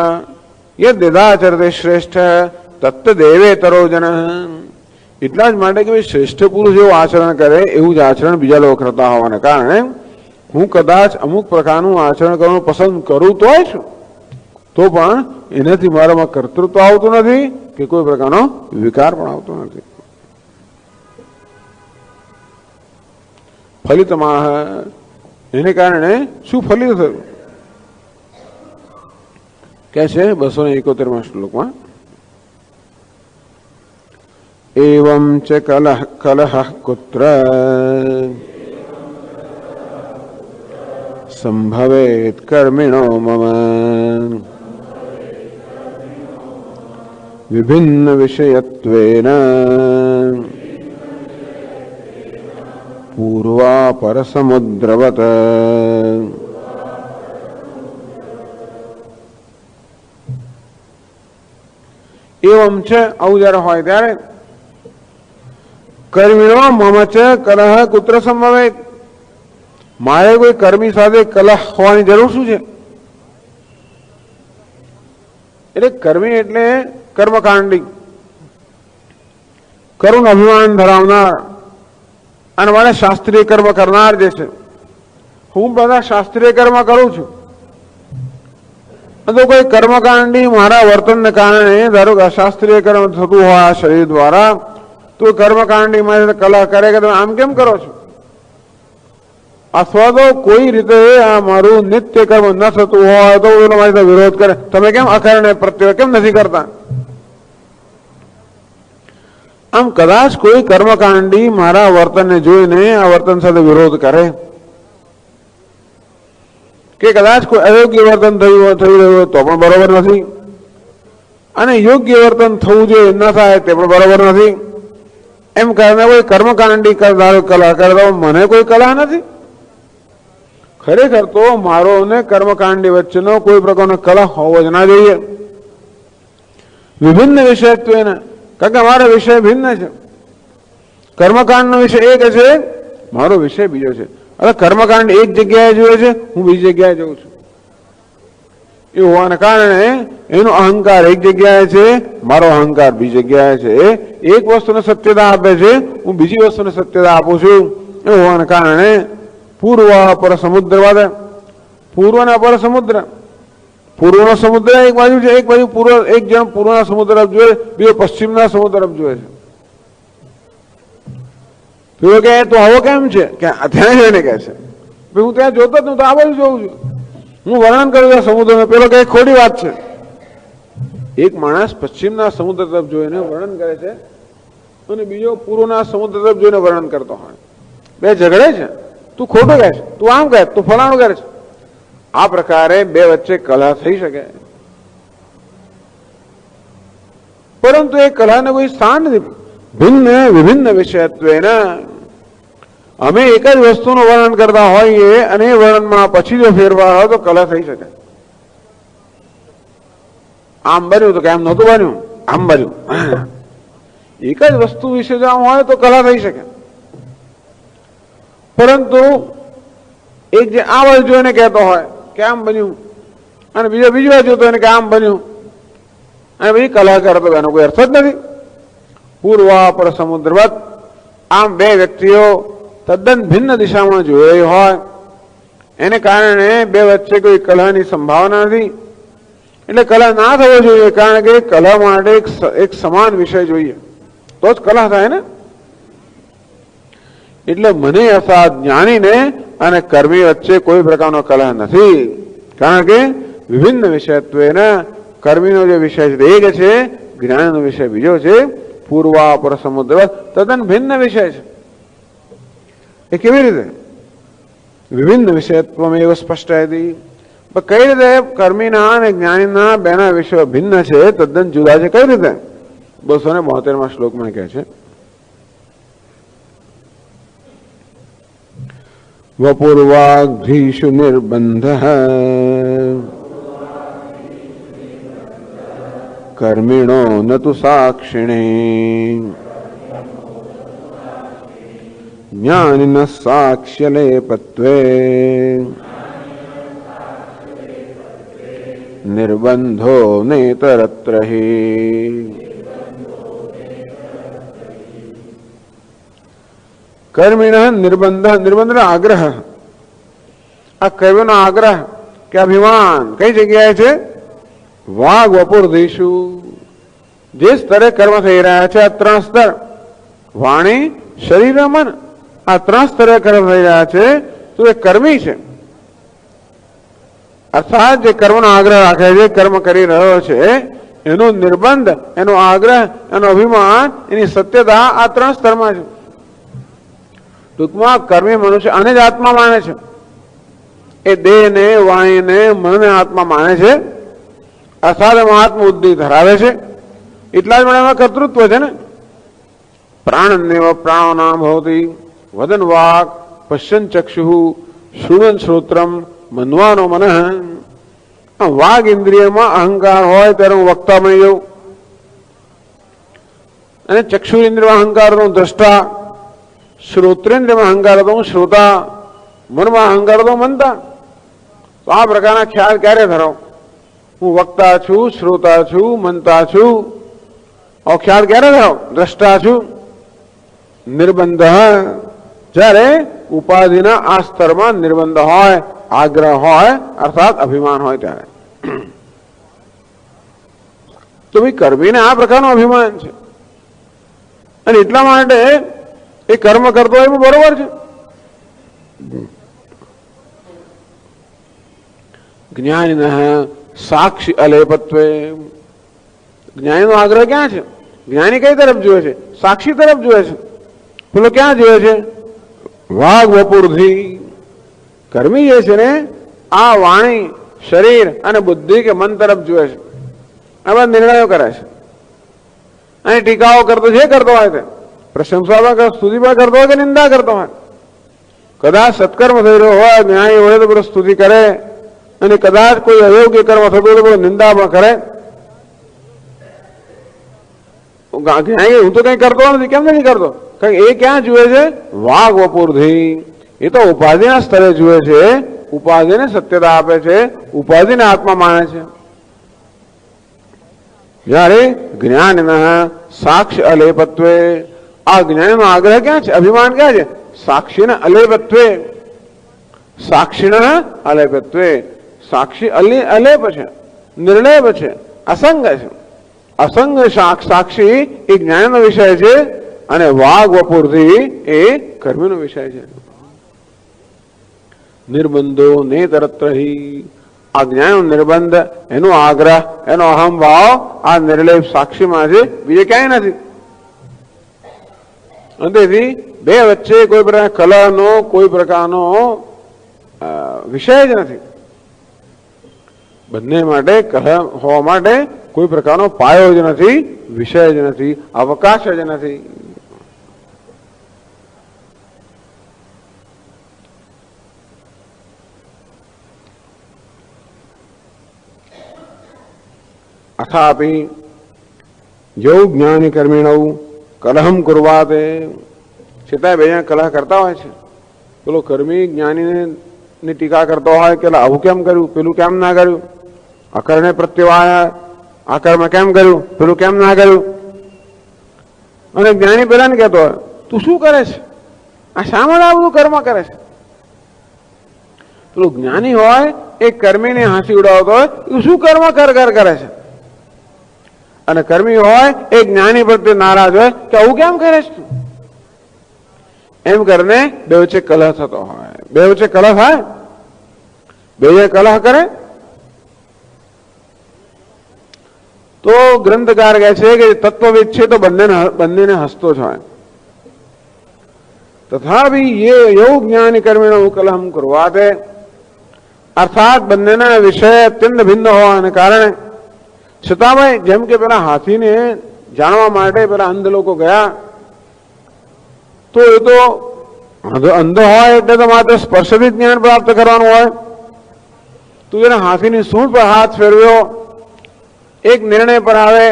યદાચરતે શ્રેષ્ઠ તત્ત દેવેતરો જન. એટલા જ માટે કે શ્રેષ્ઠ પુરુષ જેવું આચરણ કરે એવું જ આચરણ બીજા લોકો કરતા હોવાને કારણે હું કદાચ અમુક પ્રકારનું આચરણ કરવાનું પસંદ કરું તો છું, તો પણ એનાથી મારામાં કર્તૃત્વ આવતું નથી કે કોઈ પ્રકારનો વિકાર પણ આવતો નથી. ફલિતમાં એને કારણે શું ફલિત થયું કે છે 271માં શ્લોકમાં એવં ચ કલહ કુત્ર સંભવેત કર્મિણો મમ વિભિન્ન વિષયત્વેન પૂર્વા પરસમુદ્રવત. એવમ છે આવું જયારે હોય ત્યારે કર્મીનો મમ છે કલહ કુત્ર સંભવે. મારે કોઈ કર્મી સાથે કલહ હોવાની જરૂર શું છે? એટલે કર્મી એટલે કર્મકાંડી, કરુણ અભિમાન ધરાવનાર અને મારે શાસ્ત્રીય કર્મ કરનાર જે છે. હું બધા શાસ્ત્રીય કર્મ કરું છું, તો કોઈ કર્મકાંડી મારા વર્તનને કારણે ધારો કે અશાસ્ત્રીય કર્મ થતું હોય આ શરીર દ્વારા, તો કર્મકાંડી મારી સાથે કલહ કરે કે તમે આમ કેમ કરો છો, અથવા તો કોઈ રીતે આ મારું નિત્ય કર્મ ન થતું હોય તો એનો મારી સાથે વિરોધ કરે, તમે કેમ અકારણે પ્રત્યે કેમ નથી કરતા. આમ કદાચ કોઈ કર્મકાંડી મારા વર્તનને જોઈને આ વર્તન સાથે વિરોધ કરે, કે કદાચ કોઈ અયોગ્ય વર્તન થઈ રહ્યું તો પણ બરોબર નથી, અને યોગ્ય વર્તન થવું જોઈએ ન થાય તે પણ બરોબર નથી, એમ કરીને કોઈ કર્મકાંડી કલા કરતો મને કોઈ કલા નથી. ખરેખર તો મારો ને કર્મકાંડી વચ્ચેનો કોઈ પ્રકારનો કલા હોવો જ ના જોઈએ. વિભિન્ન વિષયત્વેન, કારણ કે મારો વિષય ભિન્ન છે. કર્મકાંડનો વિષય એક છે, મારો વિષય બીજો છે. હવે કર્મકાંડ એક જગ્યાએ જોઈએ છે, હું બીજી જગ્યાએ જઉં છું. એ હોવાને કારણે એનો અહંકાર એક જગ્યાએ છે, મારો અહંકાર બીજી જગ્યાએ છે. એક વસ્તુને સત્યતા આપે છે, હું બીજી વસ્તુને સત્યતા આપું છું. એ હોવાને કારણે પૂર્વ પર સમુદ્ર વાદે, પૂર્વ અને અપર સમુદ્ર. પૂર્વનો સમુદ્ર એક બાજુ છે, એક બાજુ પૂર્વ, એક જણ પૂર્વના સમુદ્ર તરફ જોઈએ, બીજો પશ્ચિમના સમુદ્ર તરફ જોઈએ છે. પેલો કે તો આવો કેમ છે કે ત્યાં જઈને કે છે હું ત્યાં જોતો જ હું તો આ બાજુ જોઉં છું, હું વર્ણન કરું છું સમુદ્રને. પેલો કે ખોટી વાત છે. એક માણસ પશ્ચિમના સમુદ્ર તરફ જોઈને વર્ણન કરે છે અને બીજો પૂર્વના સમુદ્ર તરફ જોઈને વર્ણન કરતો હોય. બે ઝઘડે છે, તું ખોટું કહે છે, તું આમ કહે, તું ફલાણું કરે છે. આ પ્રકારે બે વચ્ચે કલહ થઈ શકે, પરંતુ એ કલહને કોઈ સ્થાન નથી. ભિન્ન વિભિન્ન વિષયત્વેન, અમે એક જ વસ્તુનું વર્ણન કરતા હોઈએ અને એ વર્ણનમાં પછી જો ફેરફાર હોય તો કલહ થઈ શકે. આમ બન્યું તો કે આમ નહોતું બન્યું, આમ બન્યું. એક જ વસ્તુ વિશે જો આમ હોય તો કલહ થઈ શકે. પરંતુ એક જે આ બાજુ જોઈને કહેતો હોય કે આમ બન્યું અને બીજો બીજી બાજુ જોતો એને કે આમ બન્યું અને પછી કલહ કરતો એનો કોઈ અર્થ જ નથી. પૂર્વાપર સમુદ્રવત આમ બે વ્યક્તિઓ તદ્દન ભિન્ન દિશામાં જોઈ હોય એને કારણે બે વચ્ચે કોઈ કલહની સંભાવના નથી. એટલે કલહ ના થવો જોઈએ, કારણ કે કલહ માટે એક સમાન વિષય જોઈએ તો જ કલહ થાય ને. એટલે મને અર્થાત જ્ઞાનીને અને કર્મી વચ્ચે કોઈ પ્રકારનો કલહ નથી, કારણ કે વિભિન્ન વિષયત્વેને કર્મીનો જે વિષય છે એક છે, જ્ઞાનનો વિષય બીજો છે. પૂર્વાપર સમુદ્ર તદ્દન ભિન્ન વિષય છે. એ કેવી રીતે? વિભિન્ન વિષયત્વ એવ સ્પષ્ટ હતી. કઈ રીતે કર્મીના અને જ્ઞાનીના બેના વિષયો ભિન્ન છે, તદ્દન જુદા છે? કઈ રીતે? 272 શ્લોકમાં કહે છે, વપૂર્વાઘ્રીષુ નિર્બંધ કર્મિણો ન તુ સાક્ષિણે જ્ઞાનિન સાક્ષ્યલેપત્વે નિર્બંધો નેતરત્ર હિ. કર્મિણ નિર્બંધ, નિર્બંધ આગ્રહ. આ કર્મનો આગ્રહ કે અભિમાન કઈ જગ્યાએ છે? વાઘ વપુર્ધીશુ, જે સ્તરે કર્મ થઈ રહ્યા છે. આ ત્રણ સ્તર, વાણી, શરીર, મન, આ ત્રણ સ્તરે કર્મ થઈ રહ્યા છે તો એ કર્મી છે. અર્થાત જે કર્મનો આગ્રહ રાખે છે, કર્મ કરી રહ્યો છે, એનો નિર્બંધ, એનો આગ્રહ, એનો અભિમાન, એની સત્યતા આ ત્રણ સ્તરમાં છે. ટૂંકમાં કર્મી મનુષ્ય આને જ આત્મા માને છે. એ દેહને, વાણીને, મનને આત્મા માને છે, અર્થાત એમાં આત્મ બુદ્ધિ ધરાવે છે. એટલા જ એમાં કર્તૃત્વ છે ને. પ્રાણનેવ પ્રાણો નામ ભવતી, વદન વાક પશ્યન ચક્ષુ, શૃણન શ્રોત્રમ, મનવાનો મન. વાઘ ઇન્દ્રિયમાં અહંકાર હોય ત્યારે હું વક્તા બની જાઉં, અને ચક્ષુ ઇન્દ્રિયમાં અહંકાર તો હું દ્રષ્ટા, શ્રોત્રેન્દ્રિયમાં અહંકાર હતો હું શ્રોતા, મનમાં અહંકાર હતો મનતા. તો આ પ્રકારના ખ્યાલ ક્યારે ધરાવ? હું વક્તા છું, શ્રોતા છું, મનતા છું, ખ્યાલ ક્યારે ધરાવ? દ્રષ્ટા છું. નિર્બંધ, જ્યારે ઉપાધિના આ સ્તરમાં નિર્બંધ હોય, આગ્રહ હોય, અર્થાત અભિમાન હોય ત્યારે. તો ભાઈ કર્મીને આ પ્રકારનું અભિમાન છે અને એટલા માટે એ કર્મ કરતો હોય એ બરોબર છે. જ્ઞાનિન સાક્ષી અલેપત્વે, જ્ઞાનીનો આગ્રહ ક્યાં છે? જ્ઞાની કઈ તરફ જોવે છે? સાક્ષી તરફ જોવે છે. પેલો ક્યાં જોવે છે? વાઘ વપુરથી. કર્મી જે છે ને આ વાણી, શરીર અને બુદ્ધિ કે મન તરફ જોવે છે. આ બધા નિર્ણયો કરે છે અને ટીકાઓ કરતો જે કરતો હોય તે પ્રશંસા સ્તુતિ કરતો હોય કે નિંદા કરતો હોય. કદાચ સત્કર્મ થઈ રહ્યો હોય, જ્ઞાની હોય તો પેલો સ્તુતિ કરે, અને કદાચ કોઈ અયોગ્ય કર્મ થતો હોય તો પેલો નિંદા પણ કરે. હું તો કઈ કરતો નથી. કેમ નથી કરતો? કારણ એ ક્યાં જુએ છે? વાઘ વપુરથી. એ તો ઉપાધિના સ્તરે જુએ છે, ઉપાધિને સત્યતા આપે છે, ઉપાધિને આત્મા માને છે. જ્યારે જ્ઞાન સાક્ષી અલેપત્વે, આ જ્ઞાનનો આગ્રહ ક્યાં છે? અભિમાન ક્યાં છે? સાક્ષીને અલેપત્વે, સાક્ષીના અલેપત્વે. સાક્ષી અલેપ છે, નિર્લેપ છે, અસંગ છે. અસંગ સાક્ષી એ જ્ઞાનનો વિષય છે અને વાઘ વપુરથી એ કર્મનો વિષય છે. નિર્બંધો નેતરત્ર હિ, આ જ્ઞાનનો નિર્બંધ, એનો આગ્રહ, એનો અહમભાવ આ નિર્લેપ સાક્ષીમાં છે, બીજે ક્યાંય નથી. તેથી બે વચ્ચે કોઈ પ્રકાર કલહનો કોઈ પ્રકારનો વિષય જ નથી. બંને માટે કલહ હોવા માટે કોઈ પ્રકારનો પાયો જ નથી, વિષય જ નથી, અવકાશ જ નથી. અથાપી યૌ જ્ઞાની કર્મિણૌ કલહમ કુર્વાતે, છતાંય બે જણા કલહ કરતા હોય છે. પેલો કર્મી જ્ઞાનીને ટીકા કરતો હોય કે આવું કેમ કર્યું, પેલું કેમ ના કર્યું, અકર્ણે પ્રત્યવાય, આ કર્મ કેમ કર્યું, પેલું કેમ ના કર્યું. અને જ્ઞાની પેલાને કહેતો હોય તું શું કરે છે, આ શા માટે આ બધું કર્મ કરે છે. પેલું જ્ઞાની હોય એ કર્મીને હાંસી ઉડાવતો હોય એ શું કર્મ કર કરે છે. અને કર્મી હોય એ જ્ઞાની પ્રત્યે નારાજ હોય કે આવું કેમ કરે છે તું. એમ કરીને બે વચ્ચે કલહ થતો હોય. બે વચ્ચે કલહ થાય, બે કલહ કરે તો ગ્રંથકાર કહે છે કે તત્વવિદ છે તો બંનેને હસતો જ હોય. તથાપિ યૌ જ્ઞાની કર્મીણો કલહમ કુર્વાતે, અર્થાત બંનેના વિષય અત્યંત ભિન્ન હોવાને કારણે છતાં જેમ કે પેલા હાથીને જાણવા માટે પેલા અંધ લોકો ગયા તો એ તો અંધ હોય એટલે તો માત્ર સ્પર્શથી જ્ઞાન પ્રાપ્ત કરવાનું હોય. તું એને હાથીની સૂંઢ પર હાથ ફેરવ્યો, એક નિર્ણય પર આવે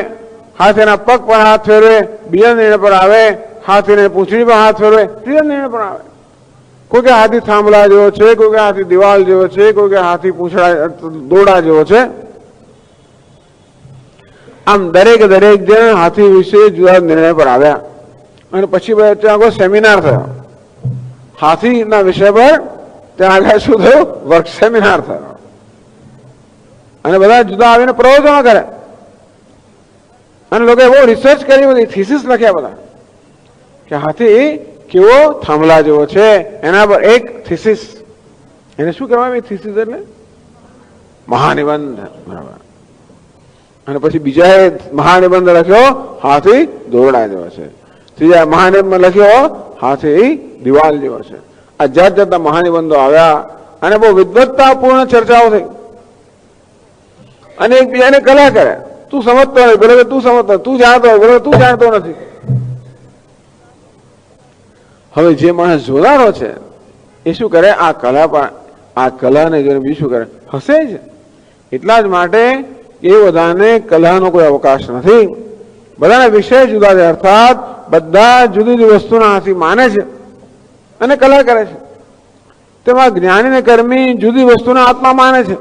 હાથ એના પગ પર હાથ ફેરવે, બીજા નિર્ણય પર આવે હાથીને પૂંછડી પર હાથ ફેરવે, ત્રીજા નિર્ણય પર આવે. કોઈ કે હાથી થાંભલા જેવો છે, કોઈ કે હાથી દિવાલ જેવો છે, કોઈ કે હાથી પૂંછડા દોડા જેવો છે. આમ દરેક જણ હાથી વિશે જુદા નિર્ણય પર આવ્યા. અને પછી ત્યાં સેમિનાર થયો હાથીના વિષય પર. ત્યાં આગળ શું થયું, વર્ક સેમિનાર થયો. અને બધા જુદા આવીને પ્રવચનો કરે અને લોકોએ બહુ રિસર્ચ કરી, બધી થીસીસ લખ્યા બધા કે હાથી કેવો થાંભલા જેવો છે. એના પર એક થીસીસ, એને શું કહેવાય થીસીસ એટલે મહાનિબંધ. બરાબર. અને પછી બીજાએ મહાનિબંધ લખ્યો હાથી દોરડા જેવો છે. ત્રીજા મહાનિબંધ લખ્યો હાથી દિવાલ જેવો છે. આ જાત જાતના મહાનિબંધો આવ્યા અને બહુ વિદ્વત્તાપૂર્ણ ચર્ચાઓ થઈ. અને એકબીજાને કલહ કરે, તું સમજતો નથી, પેલો તું સમજતો, તું જાણતો હોય, પેલો તું જાણતો નથી. હવે જે માણસ જોનારો છે એ શું કરે, આ કલહને જોઈને બીજું શું કરે, હસે છે. એટલા જ માટે એ બધાને કલહનો કોઈ અવકાશ નથી. બધાના વિષય જુદા છે, અર્થાત બધા જુદી જુદી વસ્તુના હાથી માને છે અને કલહ કરે છે. તેમાં જ્ઞાની ને કર્મી જુદી વસ્તુના આત્મા માને છે.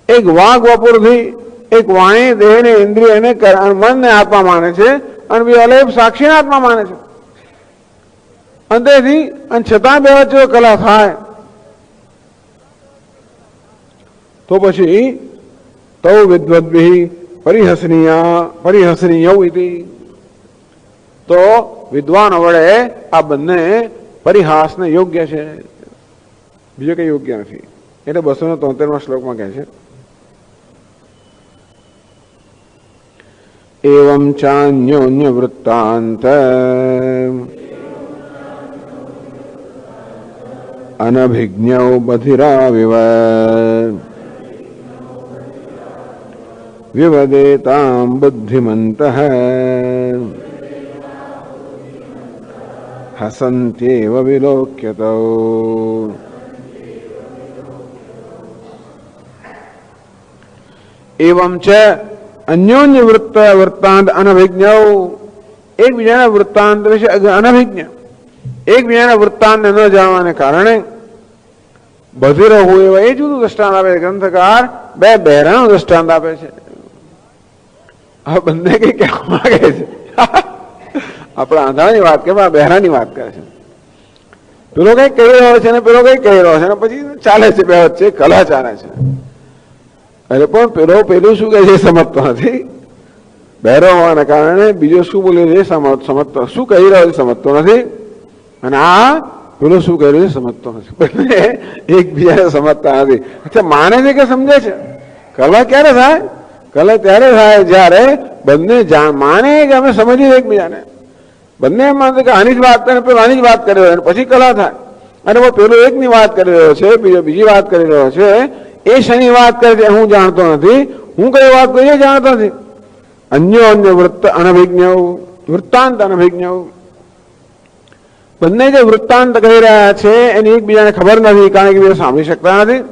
એક વાઘ વપુરથી, એક વાણી દેહને ઇન્દ્રિયને મનને આત્મા માને છે અને બીજો અલેપ સાક્ષીને આત્મા માને છે. અંતેથી અને છતાં બે વચ્ચે કલહ થાય તો પછી તૌ વિદ્વદ્ભિ પરિહસનીય ઇતિ, તો વિદ્વાનો વડે આ બંને પરિહાસને યોગ્ય છે, બીજું કઈ યોગ્ય નથી. એટલે 273માં શ્લોકમાં કહે છે એવં ચાન્યોન્ય વૃત્તાંત અનભિજ્ઞૌ બધિરાવિવ વિવદેતામ બુદ્ધિમંતઃ હસન્ત્યેવ વિલોક્યતો. એવં છે અન્યોન્ય વૃત્તાંત અનભિજ્ઞ, એકબીજાના વૃત્તાંત વિશે અનભિજ્ઞ, એકબીજાના વૃત્તાંતને ન જાણવાને કારણે બધિરો હોય એવા એ જુદું દ્રષ્ટાંત આપે છે. ગ્રંથકાર બે બહેરાનું દ્રષ્ટાંત આપે છે. આ બંને કઈ કહેવા માંગે છે, આપણા આંધળાની વાત કે બહેરાની વાત કરે છે. પેલો કઈ કહી રહ્યો છે ને પેલો કઈ કહી રહ્યો છે ને પછી ચાલે છે, બે વચ્ચે કલહ ચાલે છે. અરે પણ પેલું શું કહે છે સમજતો નથી, બહેરો હોવાને કારણે બીજો શું બોલ્યો છે સમજતો, શું કહી રહ્યો છે સમજતો નથી. અને આ પેલો શું કહી રહ્યો છે સમજતો નથી. બંને એકબીજાને સમજતા નથી. અચ્છા, માને છે કે સમજે છે? કલહ ક્યારે થાય? કલહ ત્યારે થાય જયારે બંને માને કે અમે સમજીએ એકબીજાને. બંને એમ માનશે કે આની જ વાત કરે, પેલો આની જ વાત કરી રહ્યો, પછી કલહ થાય. અને પેલો એકની વાત કરી રહ્યો છે, બીજો બીજી વાત કરી રહ્યો છે. એ શની વાત કરે છે હું જાણતો નથી, હું કઈ વાત કરું એ જાણતો નથી. અન્ય વૃત્તાંત અનભિજ્ઞ, બંને જે વૃત્તાંત કહી રહ્યા છે એની એકબીજાને ખબર નથી, કારણ કે બીજા સાંભળી શકતા નથી.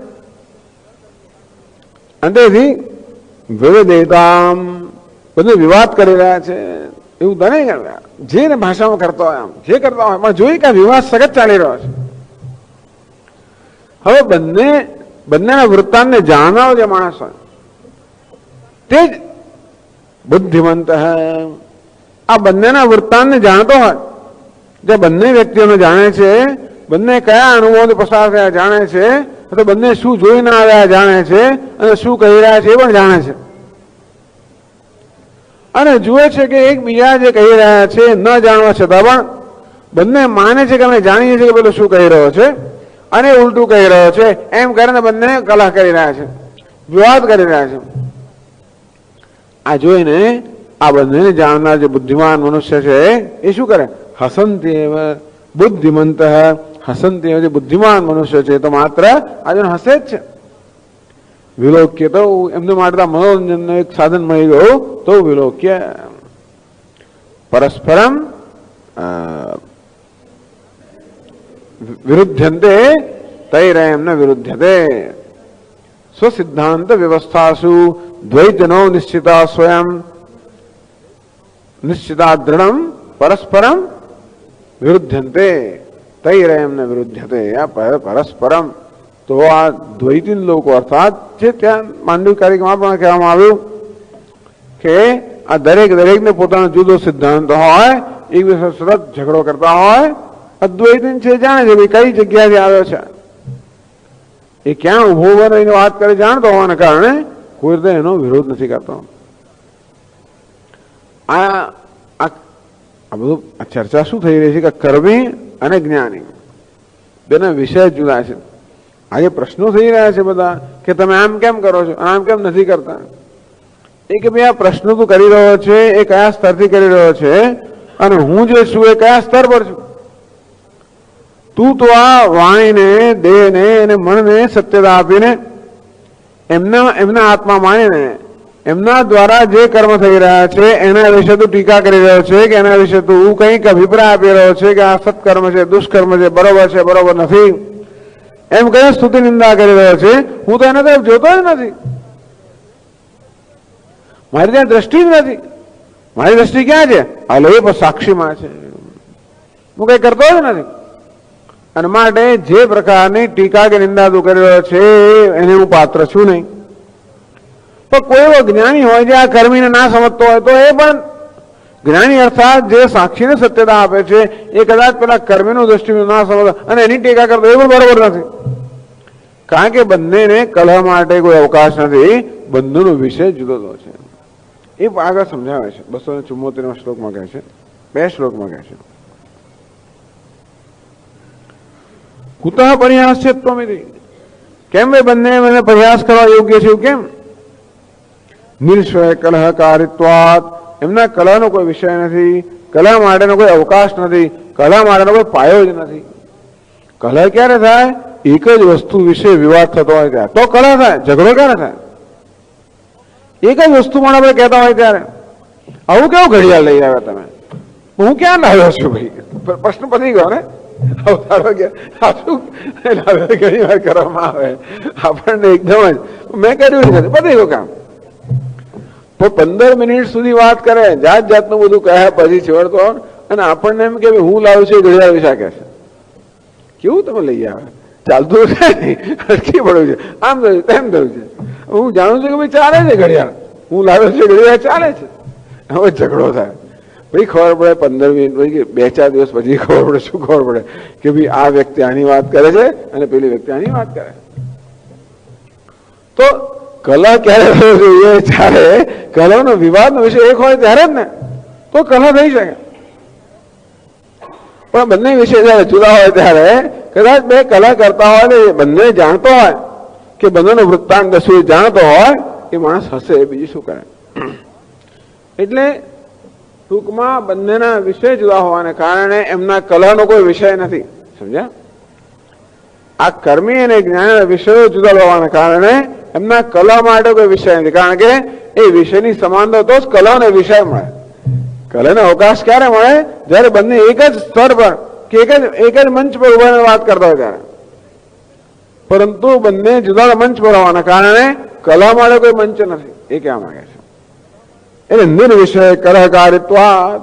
અંતેથી વિવેદેતામ, બધું વિવાદ કરી રહ્યા છે એવું તો નહીં કરતા, જે ભાષામાં કરતા હોય આમ જે કરતા હોય, પણ જોઈ કે વિવાદ સખત ચાલી રહ્યો છે. હવે બંનેના વૃત્તાંતને જાણનારો જે માણસ હોય તે જ બુદ્ધિમંત હૈ. આ બંનેના વૃત્તાંતને જાણતો હોય, જે બંને વ્યક્તિઓને જાણે છે, બંને કયા અનુભવથી પસાર થયા જાણે છે, તો બંને શું જોઈને આવ્યા જાણે છે, અને શું કહી રહ્યા છે એ પણ જાણે છે, અને જુએ છે કે એકબીજા જે કહી રહ્યા છે ન જાણવા છતાં પણ બંને માને છે કે અમે જાણીએ છીએ કે પેલો શું કહી રહ્યો છે અને ઉલટું કહી રહ્યો છે, એમ કરીને બંને કલહ કરી રહ્યા છે, વિવાદ કરી રહ્યા છે. આ જોઈને આ બંનેને જાણનાર જે બુદ્ધિમાન મનુષ્ય છે એ શું કરે? હસંતી બુદ્ધિમંત, હસંતી જે બુદ્ધિમાન મનુષ્ય છે તો માત્ર આજે હસે જ છે. વિલોક્ય તો એમને માટે મનોરંજનનું એક સાધન મળી ગયું તો વિલોક્ય. પરસ્પરમ વિરુદ્ધંતે તૈરેમ ન વિરુદ્ધતે. સ્વસિદ્ધાંત વ્યવસ્થાસુ દ્વૈતનો નિશ્ચિતા સ્વયં નિશ્ચિતા દૃઢમ પરસ્પરમ વિરુદ્ધંતે તૈરેમ ન વિરુદ્ધતે. પરસ્પરમ તો આ દ્વૈતી લોકો અર્થાત જે ત્યાં માંડવી કાર્યક્રમમાં પણ કહેવામાં આવ્યું કે આ દરેકને પોતાનો જુદો સિદ્ધાંત હોય, એકબીજા સતત ઝઘડો કરતા હોય. અદ્વૈતી છે જાણે છે કઈ જગ્યાથી આવ્યો છે, એ ક્યાં ઉભો રહીને વાત કરે જાણતો હોવાના કારણે કોઈ રીતે એનો વિરોધ નથી કરતો. આ બધું ચર્ચા શું થઈ રહી છે કે કર્મી અને જ્ઞાની બેના વિષય જુદા છે. આજે પ્રશ્નો થઈ રહ્યા છે બધા કે તમે આમ કેમ કરો છો, આમ કેમ નથી કરતા. એ કે ભાઈ આ પ્રશ્નો તું કરી રહ્યો છે એ કયા સ્તરથી કરી રહ્યો છે, અને હું જે છું એ કયા સ્તર પર છું. તું તો આ વાણીને, દેહને અને મનને સત્યતા આપીને એમના આત્મા માનીને એમના દ્વારા જે કર્મ થઈ રહ્યા છે એના વિશે તું ટીકા કરી રહ્યો છે કે એના વિશે તું કંઈક અભિપ્રાય આપી રહ્યો છે કે આ સત્કર્મ છે, દુષ્કર્મ છે, બરોબર છે, બરોબર નથી, એમ કઈ સ્તુતિ નિંદા કરી રહ્યો છે. હું તો એના તરફ જોતો જ નથી, મારી ત્યાં દ્રષ્ટિ જ નથી. મારી દ્રષ્ટિ ક્યાં છે? અલોપ સાક્ષીમાં છે. હું કઈ કરતો જ નથી. અને માટે જે પ્રકારની ટીકા કે નિંદા તું કરી રહ્યો છે એને હું પાત્ર છું નહીં. પણ કોઈ એવો જ્ઞાની હોય જે આ કર્મીને ના સમજતો હોય તો એ પણ જ્ઞાની અર્થાત જે સાક્ષીને સત્યતા આપે છે એ કદાચ પેલા કર્મીનું દ્રષ્ટિ ના સમજ અને એની ટીકા કરતો એ પણ બરોબર નથી. કારણ કે બંનેને કલહ માટે કોઈ અવકાશ નથી, બંનેનો વિષય જુદો જુદો છે. એ આગળ સમજાવે છે 274 શ્લોકમાં કહે છે, 2 શ્લોકમાં કહે છે કુતઃ પર્યાસ્યત્વમિતિ. કેમ ભાઈ બંને મને પ્રયાસ કરવા યોગ્ય છે? કેમ? નિર્શ્વય કલહકારિત્વાત. એમના કલહનો કોઈ વિષય નથી, કલહ માટેનો કોઈ અવકાશ નથી, કલહ માટેનો કોઈ પાયો જ નથી. કલહ ક્યારે થાય? એક જ વસ્તુ વિશે વિવાદ થતો હોય ત્યારે તો કલહ થાય. ઝઘડો ક્યારે થાય? એક જ વસ્તુ પણ આપણે કહેતા હોય ત્યારે. આવું કેવું ઘડિયાળ લઈ આવ્યા તમે? હું ક્યાં લાવ્યો છું ભાઈ? પ્રશ્ન પતી ગયો ને. ઘણી વાર કરવામાં આવે આપણને એકદમ જ મેં કર્યું છે પતી ગયું કામ. તો 15 મિનિટ સુધી વાત કરે, જાત જાતનું બધું કહે, પછી છેવડતો અને આપણને એમ કે હું લાવું છું ઘડિયાળ વિશે કે છે. કેવું તમે લઈ આવે? ચાલતું છે નહીં, અટકી પડ્યું છે, આમ થયું તેમ થયું છે. હું જાણું છું કે ભાઈ ચાલે છે ઘડિયાળ, હું લાવ્યો છું ઘડિયાળ ચાલે છે. હવે ઝઘડો થાય ભાઈ, ખબર પડે 15 મિનિટ પછી 2-4 દિવસ પછી ખબર પડે. શું ખબર પડે? કે ભાઈ આ વ્યક્તિ આની વાત કરે છે અને પેલી વ્યક્તિ આની વાત કરે. તો કલહ ક્યારે થયો છે એ ચાલે, કલહનો વિવાદનો વિષય એક હોય ત્યારે જ ને તો કલહ થઈ શકે. પણ બંને વિષય જયારે જુદા હોય ત્યારે કદાચ બે કલહ કરતા હોય ને બંને જાણતો હોય કે બંનેનો વૃત્તાંત શું જાણતો હોય એ માણસ હશે, બીજું શું કરે. એટલે ટૂંકમાં બંનેના વિષય જુદા હોવાને કારણે એમના કલહનો કોઈ વિષય નથી. સમજ્યા? આ કર્મી અને જ્ઞાનના વિષયો જુદા હોવાને કારણે એમના કલહ માટે કોઈ વિષય નથી. કારણ કે એ વિષયની સમાનતા તો જ કલહને વિષય મળે. કલહને અવકાશ ક્યારે મળે? જયારે બંને એક જ સ્તર પર કે એક જ મંચ પર ઉભા વાત કરતા હોય ત્યારે. પરંતુ બંને જુદા મંચ પર હોવાના કારણે કલહ માટે કોઈ મંચ નથી. એ કહેવા માંગે છે. એટલે નિર્વિષય કલહકારિત્વાદ,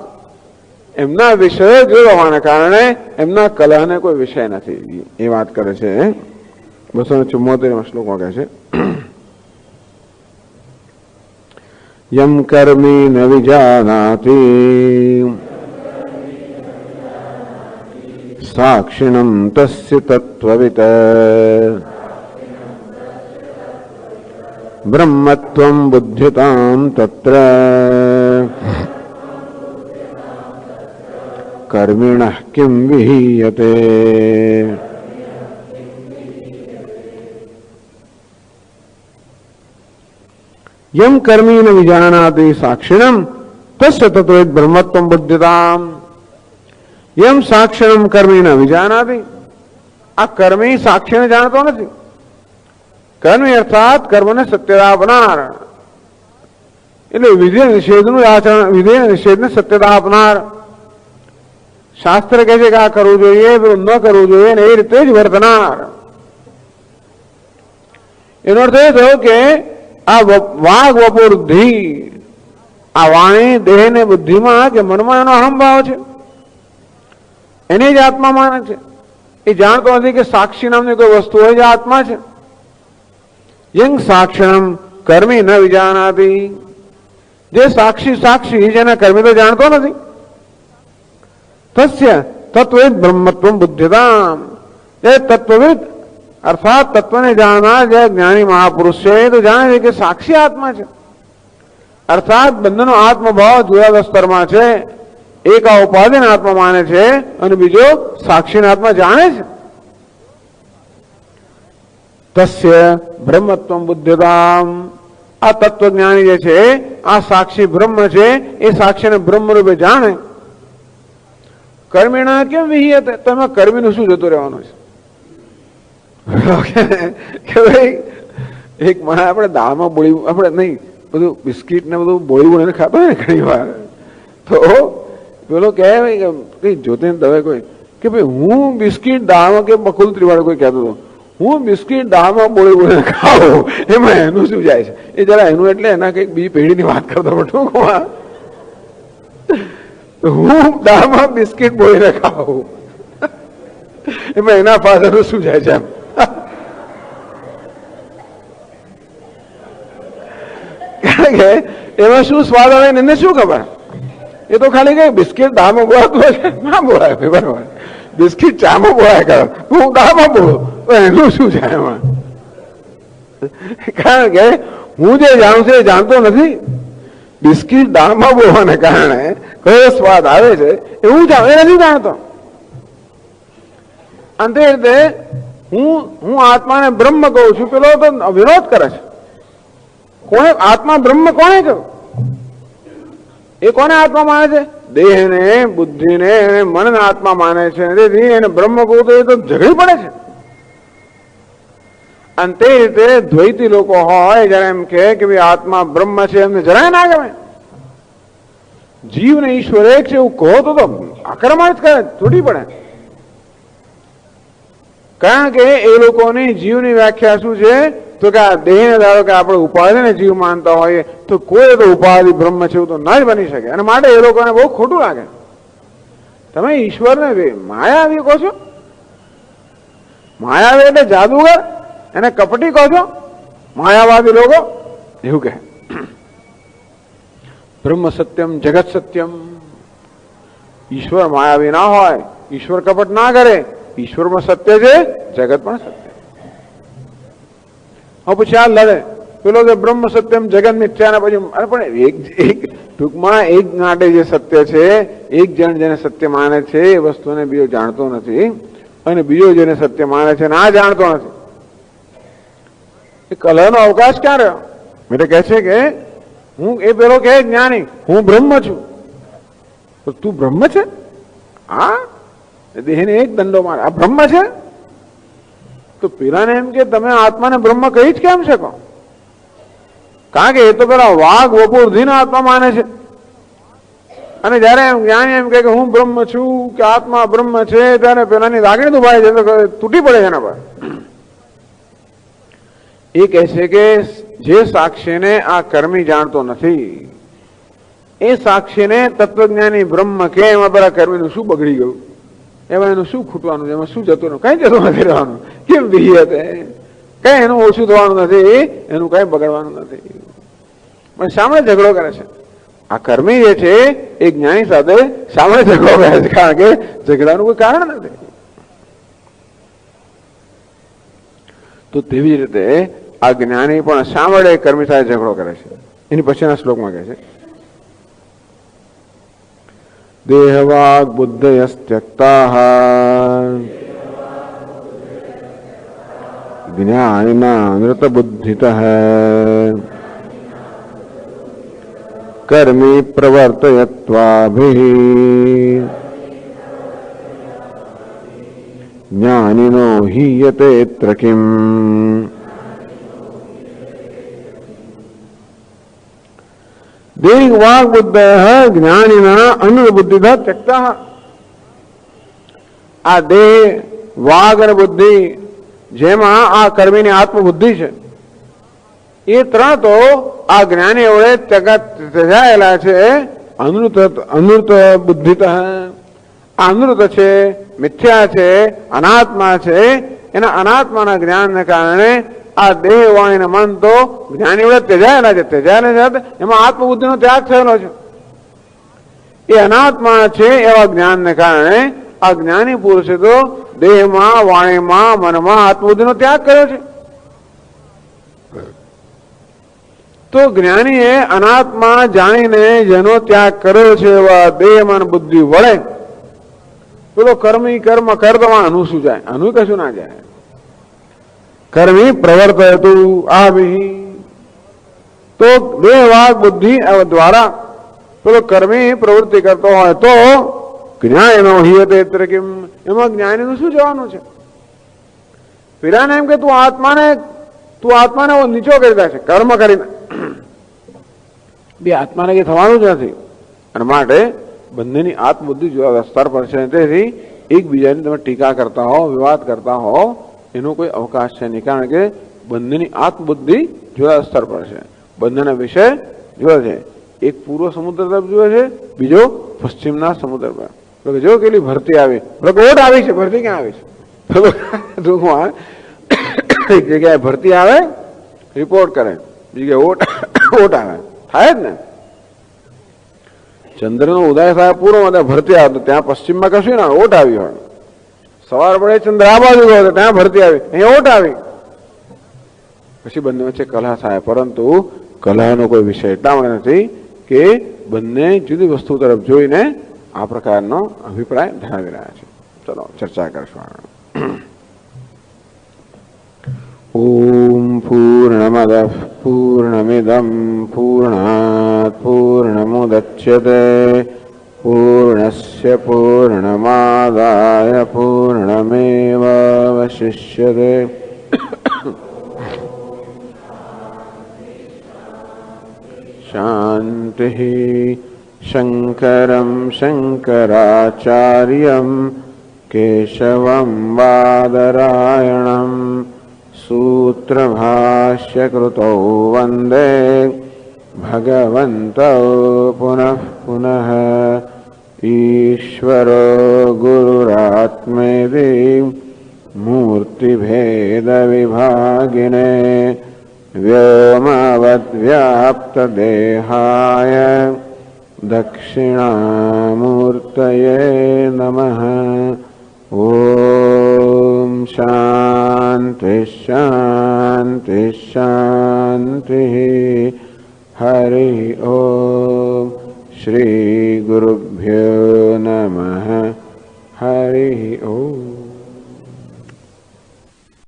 એમના વિષય જોયો હોવાના કારણે એમના કલહને કોઈ વિષય નથી, એ વાત કરે છે. 274 શ્લોક કહે છે, યમ કર્મી ન વિજાનાતિ સાક્ષિણમ તસ્ય તત્વવિત બ્રહ્મત્વં બુદ્ધ્યતામ તત્ર કર્મિણઃ કિમ વિહીયતે. યમ કર્મી ન વિજાનાતિ સાક્ષિણમ તસ્ય તત્વવિત બ્રહ્મત્વં બુદ્ધ્યતામ. યમ સાક્ષિણમ કર્મી ન વિજાનાતિ, આ કર્મી સાક્ષીને જાણતો નથી. કર્મી અર્થાત કર્મને સત્યતા આપનાર, એટલે વિધેય નિષેધનું આચરણ, વિધેય નિષેધને સત્યતા આપનાર. શાસ્ત્ર કહે છે કે આ કરવું જોઈએ, પેલું ન કરવું જોઈએ, ને એ રીતે જ વર્તનાર. એનો અર્થ એ થયો કે આ વાઘ વપુર્ધિ, આ વાણી દેહ ને બુદ્ધિમાં કે મનમાં એનો અહંભાવ છે, એને જ આત્મા માને છે. એ જાણતો નથી કે સાક્ષી નામની કોઈ વસ્તુ હોય જે આત્મા છે. યંગ સાક્ષણમ કર્મી ન વિજાનાતિ, જે સાક્ષી સાક્ષી જેના કર્મી તો જાણતો નથી. તસ્ય તત્વવિદ બ્રહ્મત્વં બુદ્ધ્યતામ, જે તત્વવિદ અર્થાત તત્વને જાણનાર જે જ્ઞાની મહાપુરુષ છે એ તો જાણે છે કે સાક્ષી આત્મા છે. અર્થાત બંનેનો આત્મભાવ જુદા જુદા સ્તરમાં છે. એક આ ઉપાધિને આત્મા માને છે અને બીજો સાક્ષીને આત્મા જાણે છે. તસ્ય બ્રહ્મત્વં બુદ્ધ્યતામ, આ તત્વજ્ઞાની જે છે આ સાક્ષી બ્રહ્મ છે, એ સાક્ષીને બ્રહ્મ રૂપે જાણે. કર્મિણા કેમ વિહીયતે, તમે કર્મીનું શું જતું રહેવાનું છે કે ભાઈ એક મને આપણે દાળમાં બોળી, આપણે નહીં બધું બિસ્કીટ ને બધું બોળી બોળીને ખાતો હોય ને ઘણી વાર, તો પેલો કહે કઈ જોતે દવે કોઈ કે ભાઈ હું બિસ્કીટ દાળમાં, કે બકુલ ત્રિવાળો કોઈ કહેતો હતો હું બિસ્કીટ દાળમાં બોળી બોળીને ખાઉં, એમાં એનું શું જાય છે? એ જરા એનું એટલે એના કઈક બીજી પેઢીની વાત કરતો ટૂંકમાં, હું દાળમાં બિસ્કીટ બોળીને ખાઉં, એમાં એના ફાધરનું શું જાય છે? કારણ કે એમાં શું સ્વાદ આવે એને શું ખબર? એ તો ખાલી કઈ બિસ્કીટ દાળમાં બોળાતું હોય છે, ના બોળાય બરાબર. બિસ્કીટ ચામાં બોળાય કરો, હું દાળમાં બોલું તો એનું શું જાય એમાં? કારણ કે હું જે જાણું છું એ જાણતો નથી. બિસ્કીટ દાળમાં બોલવાને કારણે કયો સ્વાદ આવે છે એ હું એ નથી જાણતો. અંતે રીતે હું આત્માને બ્રહ્મ કહું છું, પેલો તો વિરોધ કરે છે. કોને આત્મા બ્રહ્મ કોને કહ્યું? એ કોને આત્મા માને છે? દેહને, બુદ્ધિને, મનને આત્મા માને છે. તેથી એને બ્રહ્મ કહું તો એ તો ઝઘડી પડે છે. અને તે રીતે દ્વૈતી લોકો હોય જયારે એમ કે ભાઈ આત્મા બ્રહ્મ છે, એમને જરાય ના ગમે. જીવ ને ઈશ્વર એક છે એવું કહો તો આક્રમણ જ કરે, તૂટી પડે. કારણ કે એ લોકોની જીવની વ્યાખ્યા શું છે? તો કે આ દેહને ધારો કે આપણે ઉપાધિને જીવ માનતા હોઈએ તો કોઈ તો ઉપાધિ બ્રહ્મ છે એવું તો ન જ બની શકે. અને માટે એ લોકોને બહુ ખોટું લાગે. તમે ઈશ્વરને માયાવી કહો છો? માયાવી એટલે જાદુગર, એને કપટી કહો છો? માયાવાદી લોકો એવું કહે. બ્રહ્મ સત્યમ જગત સત્યમ. ઈશ્વર માયાવી ના હોય, ઈશ્વર કપટ ના કરે, ઈશ્વરમાં સત્ય છે, જગત પણ સત્ય. હવે પછી આ લડે પેલો કે બ્રહ્મ સત્યમ જગત મિથ્યા, પછી પણ એક ટૂંકમાં એક માટે જે સત્ય છે, એક જણ જેને સત્ય માને છે એ વસ્તુને બીજો જાણતો નથી, અને બીજો જેને સત્ય માને છે ના જાણતો નથી. એ કલહનો અવકાશ ક્યાં રહ્યો? એટલે કહે છે કે હું એ પેલો કહે જ્ઞાની હું બ્રહ્મ છું, તો તું બ્રહ્મ છે? હા, દેહને એક દંડો મારે, આ બ્રહ્મ છે? તો પેલાને એમ કે તમે આત્માને બ્રહ્મ કહી જ કેમ શકો? કારણ કે એ તો પેલા વાઘ વપુર્ધિને આત્મા માને છે. અને જયારે એમ જ્ઞાની એમ કે હું બ્રહ્મ છું કે આત્મા બ્રહ્મ છે, ત્યારે પેલાની લાગણી દુભાઈ છે, તૂટી પડે છે એના પર. એ કહે છે કે જે સાક્ષીને આ કર્મી જાણતો નથી એ સાક્ષીને તત્વજ્ઞાની બ્રહ્મ કે એમાં પેલા કર્મીનું શું બગડી ગયું, એમાં એનું શું ખૂટવાનું છે, એમાં શું જતું કઈ જતું નથી રહેવાનું, કેમ વિહિયત કઈ એનું ઓછું થવાનું નથી, એનું કઈ બગડવાનું નથી. પણ સામે ઝઘડો કરે છે. આ કર્મી જે છે એ જ્ઞાની સાથે સામે ઝઘડો કરે છે, કારણ કે ઝઘડાનું કોઈ કારણ નથી. તો તેવી જ રીતે આ જ્ઞાની પણ સાંભળે કર્મી સાથે ઝઘડો કરે છે. એની પછીના શ્લોકમાં કહે છે દેહવાગ બુદ્ધયસ્ત્યક્તાઃ જ્ઞાનિના નૃત બુદ્ધિતઃ કર્મી પ્રવર્તયત્વાભિઃ જ્ઞાનિનો હીયતેત્ર કિમ. દેહ વાગ બુદ્ધ જ્ઞાનિના અનુબુદ્ધિ ત્યક્તા. આ દેહ વાગ અને બુદ્ધિ જેમાં આ કર્મીની આત્મબુદ્ધિ છે એ ત્રણ તો આ જ્ઞાની વડે ત્યજાયેલા છે. અનૃત બુદ્ધિ અનૃત છે, મિથ્યા છે, અનાત્મા છે. એના અનાત્માના જ્ઞાનને કારણે આ દેહ વાણી મન તો જ્ઞાની વડે ત્યજાયેલા છે. ત્યજાયેલા છે એમાં આત્મબુદ્ધિનો ત્યાગ થયેલો છે. એ અનાત્મા છે એવા જ્ઞાનને કારણે આ જ્ઞાની પુરુષે તો દેહમાં વાણીમાં મનમાં આત્મબુદ્ધિનો ત્યાગ કર્યો છે. તો જ્ઞાનીએ અનાત્મા જાણીને જેનો ત્યાગ કર્યો છે એવા દેહ મન બુદ્ધિ વડે પેલો કર્મી કર્મ કર્તમાં અનુ શું જાય, અનુ કશું ના જાય. કર્મી પ્રવર્તયતુ આભિ. તો દેહ વાગ બુદ્ધિ દ્વારા પેલો કર્મી પ્રવૃત્તિ કરતો હોય તો જ્ઞાનીનો હિયતેત્ર કિમ, એમાં જ્ઞાનીનું શું જવાનું છે. પેલાને એમ કે તું આત્માને નીચો કરી દે છે કર્મ કરીને, બે આત્માને કઈ થવાનું જ નથી. અને માટે બંનેની આત્મબુદ્ધિ જુદા સ્તર પર છે. તેથી એકબીજાની તમે ટીકા કરતા હો, વિવાદ કરતા હો, એનો કોઈ અવકાશ છે નહીં. કારણ કે બંનેની આત્મબુદ્ધિ જુદા સ્તર પર છે, બંનેના વિષય જુદા છે. એક પૂર્વ સમુદ્ર તરફ જુએ છે, બીજો પશ્ચિમના સમુદ્ર પર. જો કેટલી ભરતી આવી, ઓટ આવી છે, ભરતી ક્યાં આવી છે ટૂંકમાં એક જગ્યાએ ભરતી આવે રિપોર્ટ કરે, બીજી જગ્યાએ ઓટ આવે, થાય જ ને. ચંદ્રનો ઉદય થાય પૂર્વમાં ભરતી આવે તો ત્યાં પશ્ચિમમાં કશું ના ઓટ આવી હોય. સવાર પડે ચંદ્ર આ બાજુ ગયો તો ત્યાં ભરતી આવી, અહીંયા ઓટ આવી. પછી બંને વચ્ચે કલહ થાય, પરંતુ કલહનો કોઈ વિષય એટલા માટે નથી કે બંને જુદી વસ્તુ તરફ જોઈને આ પ્રકારનો અભિપ્રાય ધરાવી રહ્યા છે. ચલો ચર્ચા કરશું. ઓમ પૂર્ણમદ પૂર્ણમિદમ પૂર્ણાત પૂર્ણમુદચ્યતે પૂર્ણસ્ય પૂર્ણમાદાય પૂર્ણમેવાવશિષ્યતે. શાંતિ. શંકરં શંકરાચાર્યં કેશવં બાદરાયણં સૂત્રભાષ્યકૃતૌ વંદે ભગવन्तौ પુનઃ પુનઃ. ઈશ્વરો ગુરુરાત્મેતિ મૂર્તિભેદવિભાગિને વ્યોમવદ્વ્યાપ્તદેહાય દક્ષિણામૂર્તયે નમઃ. ઓમ શાંતિ શાંતિ શાંતિ. હરિ ઓમ. શ્રી ગુરુભ્યો નમઃ. હરિ ઓમ.